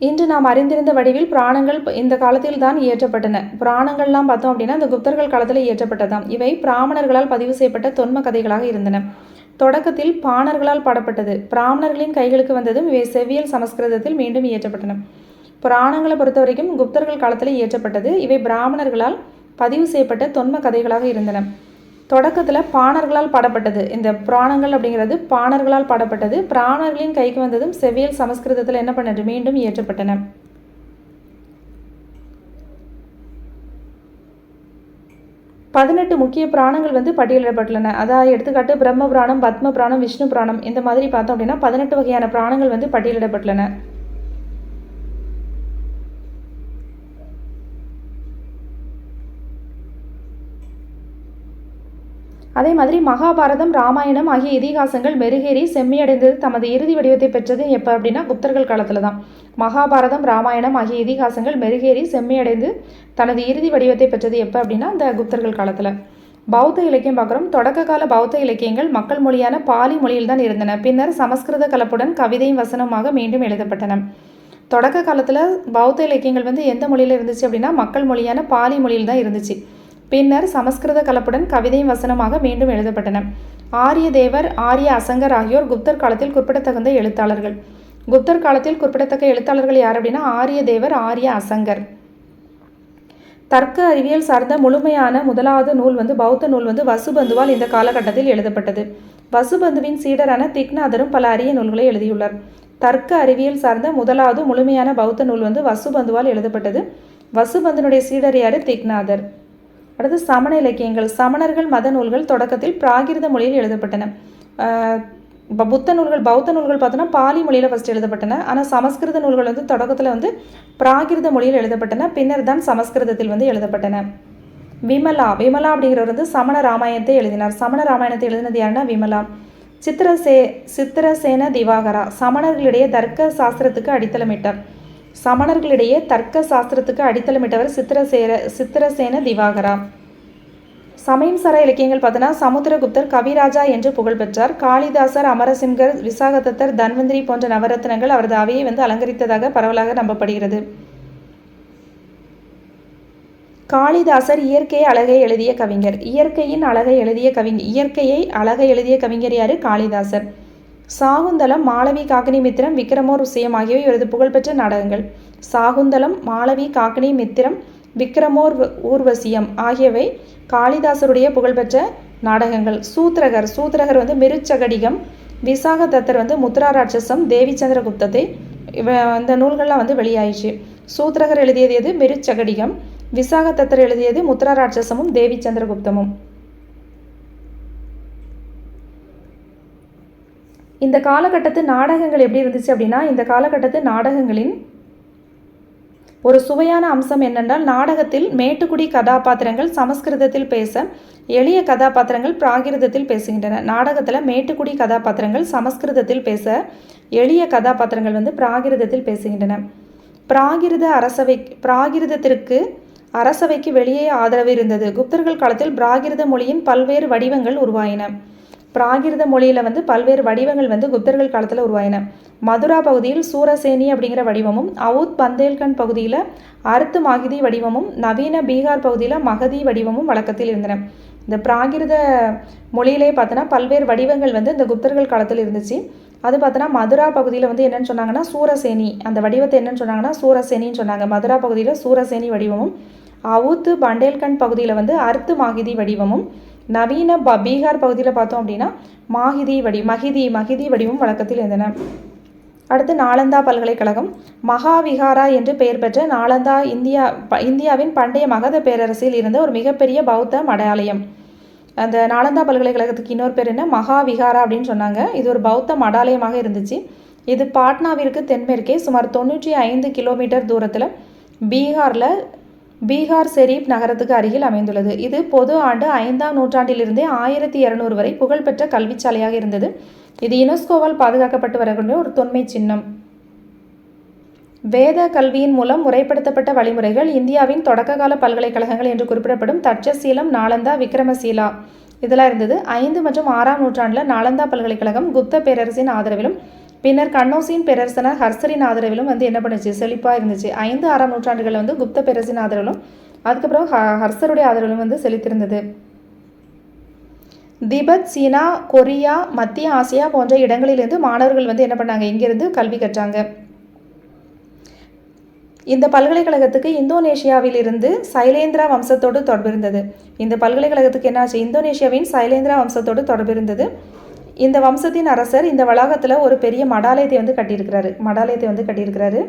S1: இன்று நாம் அறிந்திருந்த வடிவில் பிராணங்கள் இந்த காலத்தில் தான் இயற்றப்பட்டன. பிராணங்கள்லாம் பார்த்தோம் அப்படின்னா இந்த குப்தர்கள் காலத்தில் இயற்றப்பட்டதாம். இவை பிராமணர்களால் பதிவு செய்யப்பட்ட தொன்ம கதைகளாக இருந்தன. தொடக்கத்தில் பாணர்களால் பாடப்பட்டது. பிராமணர்களின் கைகளுக்கு வந்ததும் இவை செவ்வியல் சமஸ்கிருதத்தில் மீண்டும் இயற்றப்பட்டன. புராணங்களை பொறுத்த வரைக்கும் குப்தர்கள் காலத்தில் இயற்றப்பட்டது. இவை பிராமணர்களால் பதிவு செய்யப்பட்ட தொன்ம கதைகளாக இருந்தன. தொடக்கத்தில் பாணர்களால் பாடப்பட்டது. இந்த புராணங்கள் அப்படிங்கிறது பாணர்களால் பாடப்பட்டது. பிராமணர்களின் கைக்கு வந்ததும் செவ்வியல் சமஸ்கிருதத்தில் என்ன பண்ணது? மீண்டும் இயற்றப்பட்டன. பதினெட்டு முக்கிய புராணங்கள் பட்டியலிடப்பட்டுள்ளன. அதாவது எடுத்துக்காட்டு பிரம்ம புராணம், பத்ம புராணம், விஷ்ணு புராணம், இந்த மாதிரி பார்த்தோம் அப்படின்னா 18 வகையான புராணங்கள் பட்டியலிடப்பட்டுள்ளன. அதே மாதிரி மகாபாரதம், ராமாயணம் ஆகிய இதிகாசங்கள் மெருகேறி செம்மியடைந்தது தமது இறுதி வடிவத்தை பெற்றது எப்போ அப்படின்னா குப்தர்கள் காலத்தில் தான். மகாபாரதம், ராமாயணம் ஆகிய இதிகாசங்கள் மெருகேறி செம்மியடைந்து தனது இறுதி வடிவத்தை பெற்றது எப்போ அப்படின்னா இந்த குப்தர்கள் காலத்தில். பௌத்த இலக்கியம் பார்க்குறோம். தொடக்க கால பௌத்த இலக்கியங்கள் மக்கள் மொழியான பாலி மொழியில் தான் இருந்தன. பின்னர் சமஸ்கிருத கலப்புடன் கவிதையும் வசனமாக மீண்டும் எழுதப்பட்டன. தொடக்க காலத்தில் பௌத்த இலக்கியங்கள் எந்த மொழியில் இருந்துச்சு அப்படின்னா மக்கள் மொழியான பாலி மொழியில் தான் இருந்துச்சு. பின்னர் சமஸ்கிருத கலப்புடன் கவிதையும் வசனமாக மீண்டும் எழுதப்பட்டன. ஆரிய தேவர், ஆரிய அசங்கர் ஆகியோர் குப்தர் காலத்தில் குறிப்பிடத்தகுந்த எழுத்தாளர்கள். குப்தர் காலத்தில் குறிப்பிடத்தக்க எழுத்தாளர்கள் யார் அப்படின்னா ஆரிய தேவர், ஆரிய அசங்கர். தர்க்க அறிவியல் சார்ந்த முழுமையான முதலாவது நூல் வந்து பௌத்த நூல் வந்து வசுபந்துவால் இந்த காலகட்டத்தில் எழுதப்பட்டது. வசுபந்துவின் சீடரான திக்நாதரும் பல அரிய நூல்களை எழுதியுள்ளார். தர்க்க அறிவியல் சார்ந்த முதலாவது முழுமையான பௌத்த நூல் வந்து வசுபந்துவால் எழுதப்பட்டது. வசுபந்தனுடைய சீடர் யார்? திக்நாதர். அடுத்து சமண இலக்கியங்கள். சமணர்கள் மத நூல்கள் தொடக்கத்தில் பிராகிருத மொழியில் எழுதப்பட்டன. பௌத்த நூல்கள் பார்த்தோன்னா பாலி மொழியில் ஃபஸ்ட் எழுதப்பட்டன. ஆனால் சமஸ்கிருத நூல்கள் வந்து தொடக்கத்தில் வந்து பிராகிருத மொழியில் எழுதப்பட்டன, பின்னர் தான் சமஸ்கிருதத்தில் வந்து எழுதப்பட்டன. விமலா அப்படிங்கிறவர் வந்து சமண ராமாயணத்தை எழுதினார். சமண ராமாயணத்தை எழுதினது யாருன்னா விமலா. சித்திரசேன திவாகரா சமணர்களிடையே தர்க்க சாஸ்திரத்துக்கு அடித்தளமிட்டவர் சித்திரசேன திவாகரா. சமயம் சாரா இலக்கியங்கள் பார்த்தோன்னா சமுத்திரகுப்தர் கவிராஜா என்று புகழ் பெற்றார். காளிதாசர், அமரசிங்கர், விசாகதத்தர், தன்வந்திரி போன்ற நவரத்னங்கள் அவரது அவையை வந்து அலங்கரித்ததாக பரவலாக நம்பப்படுகிறது. காளிதாசர் இயற்கையை அழகை எழுதிய கவிஞர் யாரு? காளிதாசர். சாகுந்தலம், மாளவி, காக்கினி மித்திரம், விக்ரமோர் வசியம் ஆகியவை இவரது புகழ்பெற்ற நாடகங்கள். சாகுந்தலம், மாளவி, காக்கினி மித்திரம், விக்ரமோர் ஊர்வசியம் ஆகியவை காளிதாசருடைய புகழ்பெற்ற நாடகங்கள். சூத்திரகர் வந்து மிருச்சகடிகம், விசாகதத்தர் வந்து முத்ரா ராட்சசம், தேவி சந்திரகுப்தத்தை இந்த நூல்கள்லாம் வந்து வெளியாயிடுச்சு. சூத்திரகர் எழுதியது எது? மிருச்சகடிகம். விசாகதத்தர் எழுதியது முத்ரா ராட்சசமும் தேவி சந்திரகுப்தமும். இந்த காலகட்டத்து நாடகங்கள் எப்படி இருந்துச்சு அப்படின்னா, இந்த காலகட்டத்து நாடகங்களின் ஒரு சுவையான அம்சம் என்னென்றால், நாடகத்தில் மேட்டுக்குடி கதாபாத்திரங்கள் சமஸ்கிருதத்தில் பேச, எளிய கதாபாத்திரங்கள் பிராகிருதத்தில் பேசுகின்றன. நாடகத்தில் மேட்டுக்குடி கதாபாத்திரங்கள் சமஸ்கிருதத்தில் பேச, எளிய கதாபாத்திரங்கள் வந்து பிராகிருதத்தில் பேசுகின்றன. பிராகிருதத்திற்கு அரசவைக்கு வெளியே ஆதரவு இருந்தது. குப்தர்கள் காலத்தில் பிராகிருத மொழியின் பல்வேறு வடிவங்கள் உருவாயின. பிராகிருத மொழியில் வந்து பல்வேறு வடிவங்கள் வந்து குப்தர்கள் காலத்தில் உருவாயின. மதுரா பகுதியில் சூரசேனி அப்படிங்கிற வடிவமும், அவுத் பந்தேல்கண்ட் பகுதியில் அர்த்து மாகிதி வடிவமும், நவீன பீகார் பகுதியில் மகதி வடிவமும் வழக்கத்தில் இருந்தன. இந்த பிராகிருத மொழியிலே பார்த்தோன்னா பல்வேறு வடிவங்கள் வந்து இந்த குப்தர்கள் காலத்தில் இருந்துச்சு. அது பார்த்தோன்னா மதுரா பகுதியில் வந்து என்னென்னு சொன்னாங்கன்னா சூரசேனி, அந்த வடிவத்தை என்னென்னு சொன்னாங்கன்னா சூரசேனின்னு சொன்னாங்க. மதுரா பகுதியில் சூரசேனி வடிவமும், அவுத்து பண்டேல்கண்ட் பகுதியில் வந்து அர்த்து மாகிதி வடிவமும், நவீன பீகார் பகுதியில் பார்த்தோம் அப்படின்னா மகிதி வடிவம் வழக்கத்தில் இருந்தன. அடுத்து நாலந்தா பல்கலைக்கழகம். மகாவிகாரா என்று பெயர் பெற்ற நாலந்தா இந்தியாவின் பண்டைய மகத பேரரசில் இருந்த ஒரு மிகப்பெரிய பௌத்த மடாலயம். அந்த நாலந்தா பல்கலைக்கழகத்துக்கு இன்னொரு பேர் என்ன? மகாவிகாரா அப்படின்னு சொன்னாங்க. இது ஒரு பௌத்த மடாலயமாக இருந்துச்சு. இது பாட்னாவிற்கு தென்மேற்கே சுமார் 95 கிலோமீட்டர் தூரத்தில் பீகார் ஷெரீப் நகரத்துக்கு அருகில் அமைந்துள்ளது. இது பொது ஆண்டு 5ஆம் நூற்றாண்டிலிருந்தே 1200 வரை புகழ்பெற்ற கல்விச்சாலையாக இருந்தது. இது யுனெஸ்கோவால் பாதுகாக்கப்பட்டு வரக்கூடிய ஒரு தொன்மை சின்னம். வேத கல்வியின் மூலம் முறைப்படுத்தப்பட்ட வழிமுறைகள் இந்தியாவின் தொடக்ககால பல்கலைக்கழகங்கள் என்று குறிப்பிடப்படும் தட்சசீலம், நாலந்தா, விக்ரமசீலா இதெல்லாம் இருந்தது. 5 மற்றும் 6ஆம் நூற்றாண்டில் நாலந்தா பல்கலைக்கழகம் குப்த பேரரசின் ஆதரவிலும், பின்னர் கண்ணோசின் பேரரசனார் ஹர்ஷரின் ஆதரவிலும் வந்து என்ன பண்ணுச்சு? செழிப்பாக இருந்துச்சு. 5, 6ஆம் நூற்றாண்டுகளில் வந்து குப்த பேரரசின் ஆதரவிலும், அதுக்கப்புறம் ஹர்ஷருடைய ஆதரவிலும் வந்து செழித்திருந்தது. திபெத், சீனா, கொரியா, மத்திய ஆசியா போன்ற இடங்களிலிருந்து மாணவர்கள் வந்து என்ன பண்ணாங்க? இங்கிருந்து கல்வி கற்றாங்க. இந்த பல்கலைக்கழகத்துக்கு இந்தோனேஷியாவில் இருந்து சைலேந்திரா வம்சத்தோடு தொடர்பு இருந்தது. இந்த பல்கலைக்கழகத்துக்கு என்னாச்சு? இந்தோனேஷியாவின் சைலேந்திரா வம்சத்தோடு தொடர்பு இருந்தது. இந்த வம்சத்தின் அரசர் இந்த வளாகத்தில் ஒரு பெரிய மடாலயத்தை வந்து கட்டியிருக்கிறாரு.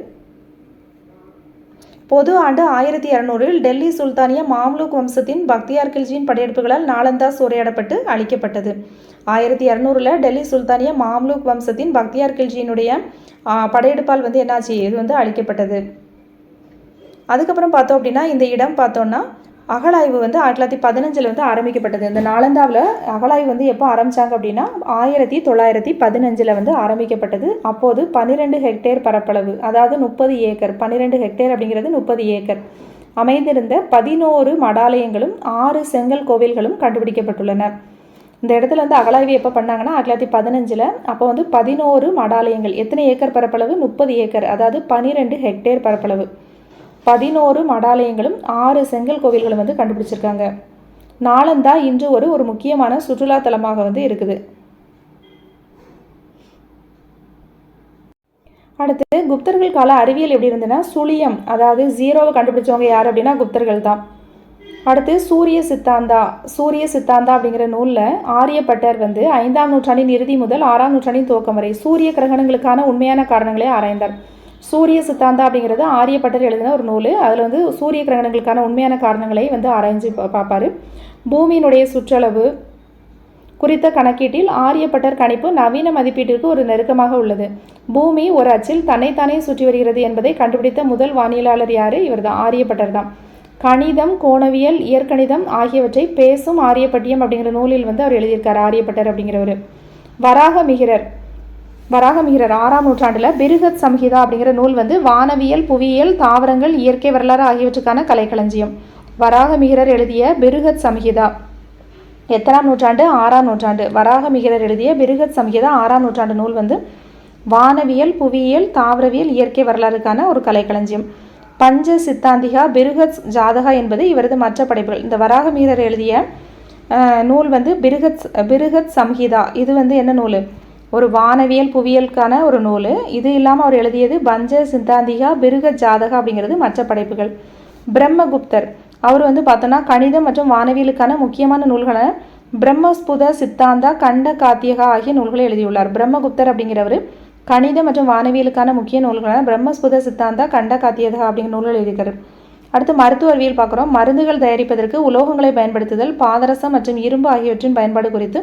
S1: பொது ஆண்டு 1200இல் டெல்லி சுல்தானிய மாம்லூக் வம்சத்தின் பக்தியார் கில்ஜியின் படையெடுப்புகளால் நாலந்தா சூறையாடப்பட்டு அழிக்கப்பட்டது. 1200இல் டெல்லி சுல்தானிய மாம்லூக் வம்சத்தின் பக்தியார் கில்ஜியினுடைய படையெடுப்பால் வந்து என்னாச்சு? இது வந்து அழிக்கப்பட்டது. அதுக்கப்புறம் பார்த்தோம் அப்படின்னா இந்த இடம் பார்த்தோன்னா அகழாய்வு வந்து 1915 வந்து ஆரம்பிக்கப்பட்டது. இந்த நாலந்தாவில் அகழாய்வு வந்து எப்போ ஆரம்பித்தாங்க அப்படின்னா 1915 வந்து ஆரம்பிக்கப்பட்டது. அப்போது 12 ஹெக்டேர் பரப்பளவு, அதாவது 30 ஏக்கர், 12 ஹெக்டேர் அப்படிங்கிறது 30 ஏக்கர் அமைந்திருந்த 11 மடாலயங்களும் 6 செங்கல் கோவில்களும் கண்டுபிடிக்கப்பட்டுள்ளன. இந்த இடத்துல வந்து அகழாய்வு எப்போ பண்ணாங்கன்னா 1915. அப்போ வந்து 11 மடாலயங்கள், எத்தனை ஏக்கர் பரப்பளவு? 30 ஏக்கர், அதாவது 12 ஹெக்டேர் பரப்பளவு, 11 மடாலயங்களும் 6 செங்கல் கோவில்களும் வந்து கண்டுபிடிச்சிருக்காங்க. நாலந்தா இன்று ஒரு முக்கியமான சுற்றுலா தலமாக வந்து இருக்குது. அடுத்து குப்தர்கள் கால அறிவியல் எப்படி இருந்ததுன்னா சுழியம், அதாவது ஜீரோவை கண்டுபிடிச்சவங்க யார் அப்படின்னா குப்தர்கள் தான். அடுத்து சூரிய சித்தாந்தா அப்படிங்கிற நூலில் ஆரியப்பட்டர் 5ஆம் நூற்றாண்டின் இறுதி முதல் 6ஆம் நூற்றாண்டின் துவக்கம் வரை சூரிய கிரகணங்களுக்கான உண்மையான காரணங்களை ஆராய்ந்தார். சூரிய சித்தாந்தா அப்படிங்கிறது ஆரியப்பட்டர் எழுதின ஒரு நூல். அதில் சூரிய கிரகணங்களுக்கான உண்மையான காரணங்களை ஆராய்ஞ்சு பார்ப்பார். பூமியினுடைய சுற்றளவு குறித்த கணக்கீட்டில் ஆரியப்பட்டர் கணிப்பு நவீன மதிப்பீட்டிற்கு ஒரு நெருக்கமாக உள்ளது. பூமி ஒரு அச்சில் தன்னைத்தானே சுற்றி வருகிறது என்பதை கண்டுபிடித்த முதல் வானியலாளர் யார்? இவர் தான், ஆரியப்பட்டர் தான். கணிதம், கோணவியல், இயற்கணிதம் ஆகியவற்றை பேசும் ஆரியப்பட்டியம் அப்படிங்கிற நூலில் அவர் எழுதியிருக்கார் ஆரியப்பட்டர் அப்படிங்கிறவர். வராகமிகிரர் 6ஆம் நூற்றாண்டில் பிருகத் சம்ஹிதா அப்படிங்கிற நூல் வானவியல், புவியியல், தாவரங்கள், இயற்கை வரலாறு ஆகியவற்றுக்கான கலைக்களஞ்சியம். வராகமிகிரர் எழுதிய பிருகத் சம்ஹிதா எத்தனாம் நூற்றாண்டு? 6ஆம் நூற்றாண்டு. வராகமிகிரர் எழுதிய பிருகத் சம்ஹிதா 6ஆம் நூற்றாண்டு நூல் வானவியல், புவியியல், தாவரவியல், இயற்கை வரலாறுக்கான ஒரு கலைக்களஞ்சியம். பஞ்ச சித்தாந்திகா, பிருகத் ஜாதகா என்பது இவரது மற்ற படைப்புகள். இந்த வராகமிகிரர் எழுதிய நூல் பிருகத் சம்ஹிதா. இது என்ன நூல்? ஒரு வானவியல், புவியியலுக்கான ஒரு நூல். இது இல்லாமல் அவர் எழுதியது பஞ்ச சித்தாந்திகா, பிருகத் ஜாதகா அப்படிங்கிறது மற்ற படைப்புகள். பிரம்மகுப்தர் அவர் பார்த்தோன்னா கணிதம் மற்றும் வானவியலுக்கான முக்கியமான நூல்களை பிரம்மஸ்புத சித்தாந்தா, கண்ட காத்தியகா ஆகிய நூல்களை எழுதியுள்ளார். பிரம்மகுப்தர் அப்படிங்கிறவர் கணிதம் மற்றும் வானவியலுக்கான முக்கிய நூல்களான பிரம்மஸ்புத சித்தாந்தா, கண்ட காத்தியகா அப்படிங்கிற நூல்கள் எழுதியிருக்காரு. அடுத்து மருத்துவ அறிவியல் பார்க்குறோம். மருந்துகள் தயாரிப்பதற்கு உலோகங்களை பயன்படுத்துதல், பாதரசம் மற்றும் இரும்பு ஆகியவற்றின் பயன்பாடு குறித்து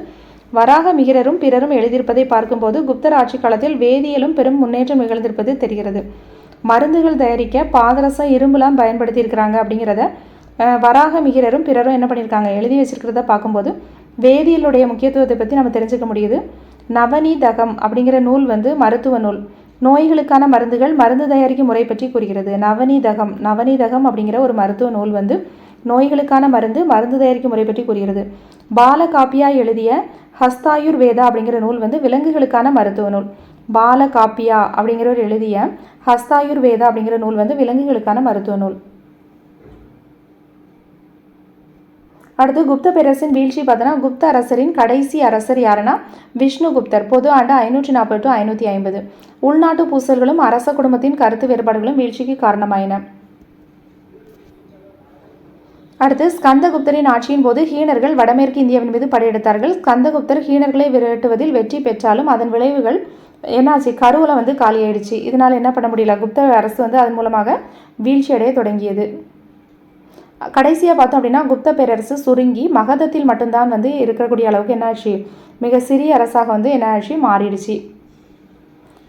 S1: வராகமிகிரரும் பிறரும் எழுதியிருப்பதை பார்க்கும்போது குப்தர் ஆட்சி காலத்தில் வேதியியலும் பெரும் முன்னேற்றம் நிகழ்ந்திருப்பது தெரிகிறது. மருந்துகள் தயாரிக்க பாதரசம், இரும்புலாம் பயன்படுத்தியிருக்கிறாங்க அப்படிங்கிறத வராகமிகிரரும் பிறரும் என்ன பண்ணியிருக்காங்க, எழுதி வச்சிருக்கிறத பார்க்கும்போது வேதியியலுடைய முக்கியத்துவத்தை பற்றி நம்ம தெரிஞ்சுக்க முடியுது. நவநீதகம் அப்படிங்கிற நூல் மருத்துவ நூல். நோய்களுக்கான மருந்துகள், மருந்து தயாரிக்கும் முறை பற்றி கூறுகிறது. நவநீதகம் அப்படிங்கிற ஒரு மருத்துவ நூல் நோய்களுக்கான மருந்து தயாரிக்கும் முறை பற்றி கூறுகிறது. பாலகாப்பியா எழுதிய ஹஸ்தாயுர்வேதா அப்படிங்கிற நூல் விலங்குகளுக்கான மருத்துவ நூல். பாலகாப்பியா அப்படிங்கிறவர் எழுதிய ஹஸ்தாயுர்வேதா அப்படிங்கிற நூல் விலங்குகளுக்கான மருத்துவ நூல். அடுத்து குப்த பேரரசின் வீழ்ச்சி பார்த்தோன்னா குப்த அரசரின் கடைசி அரசர் யாருன்னா விஷ்ணுகுப்தர். பொது ஆண்டு 540 to 550. உள்நாட்டு பூசல்களும் அரச குடும்பத்தின் கருத்து வேறுபாடுகளும் வீழ்ச்சிக்கு காரணமாயின. அடுத்து ஸ்கந்தகுப்தரின் ஆட்சியின் போது ஹீனர்கள் வடமேற்கு இந்தியாவின் மீது படையெடுத்தார்கள். ஸ்கந்தகுப்தர் ஹீனர்களை விரட்டுவதில் வெற்றி பெற்றாலும் அதன் விளைவுகள் என்னாச்சு? கருவூலம் காலியாயிடுச்சு. இதனால் என்ன பண்ண முடியல? குப்த அரசு அதன் மூலமாக வீழ்ச்சி அடைய தொடங்கியது. கடைசியாக பார்த்தோம் அப்படின்னா குப்த பேரரசு சுருங்கி மகதத்தில் மட்டும்தான் இருக்கக்கூடிய அளவுக்கு என்னாச்சு? மிக சிறிய அரசாக என்னாச்சு? மாறிடுச்சு.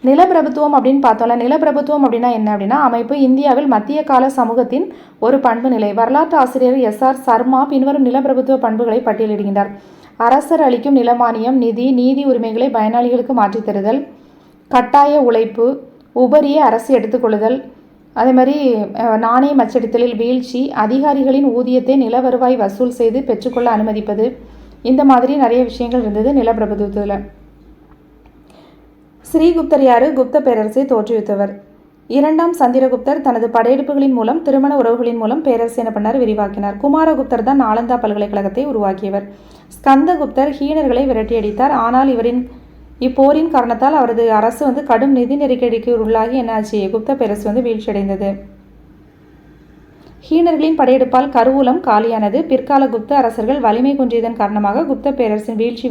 S1: நிலப்பிரபுத்துவம் அப்படின்னு பார்த்தோம்ல. நிலப்பிரபுத்துவம் அப்படின்னா என்ன அப்படின்னா அமைப்பு. இந்தியாவில் மத்திய கால சமூகத்தின் ஒரு பண்பு நிலை. வரலாற்று ஆசிரியர் SR சர்மா பின்வரும் நிலப்பிரபுத்துவ பண்புகளை பட்டியலிடுகின்றார். அரசர் அளிக்கும் நிலமானியம், நீதி உரிமைகளை பயனாளிகளுக்கு மாற்றித் தருதல், கட்டாய உழைப்பு, உபரிய அரசு எடுத்துக்கொள்ளுதல், அதே மாதிரி நாணயம் அச்சடித்தலில் வீழ்ச்சி, அதிகாரிகளின் ஊதியத்தை நில வருவாய் வசூல் செய்து பெற்றுக்கொள்ள அனுமதிப்பது, இந்த மாதிரி நிறைய விஷயங்கள் இருந்தது நிலப்பிரபுத்துவத்தில். ஸ்ரீகுப்தர் யாரு? குப்த பேரரசை தோற்றுவித்தவர். 2ஆம் சந்திரகுப்தர் தனது படையெடுப்புகளின் மூலம், திருமண உறவுகளின் மூலம் பேரரசை என்ன பண்ணார்? விரிவாக்கினார். குமாரகுப்தர் தான் நாலந்தா பல்கலைக்கழகத்தை உருவாக்கியவர். ஸ்கந்தகுப்தர் ஹீனர்களை விரட்டியடித்தார். ஆனால் இப்போரின் காரணத்தால் அவரது அரசு கடும் நிதி நெருக்கடிக்கு உள்ளாகி என்னாச்சு? குப்த பேரரசு வீழ்ச்சியடைந்தது. ஹீனர்களின் படையெடுப்பால் கருவூலம் காலியானது. பிற்கால குப்த அரசர்கள் வலிமை குன்றியதன் காரணமாக குப்த பேரரசின் வீழ்ச்சி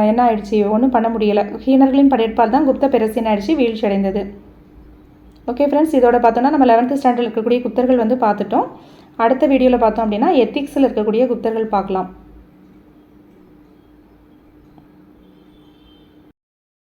S1: என்ன ஆயிடுச்சு? ஒன்றும் பண்ண முடியலை. ஹீனர்களின் படையெடுப்பால் தான் குப்த பேரரசு என்ன ஆயிடுச்சு? வீழ்ச்சி அடைந்தது. ஓகே ஃப்ரெண்ட்ஸ், இதோட பார்த்தோன்னா நம்ம 11th ஸ்டாண்டர்டில் இருக்கக்கூடிய குப்தர்கள் பார்த்துட்டோம். அடுத்த வீடியோவில் பார்த்தோம் அப்படின்னா எத்திக்ஸில் இருக்கக்கூடிய குப்தர்கள் பார்க்கலாம்.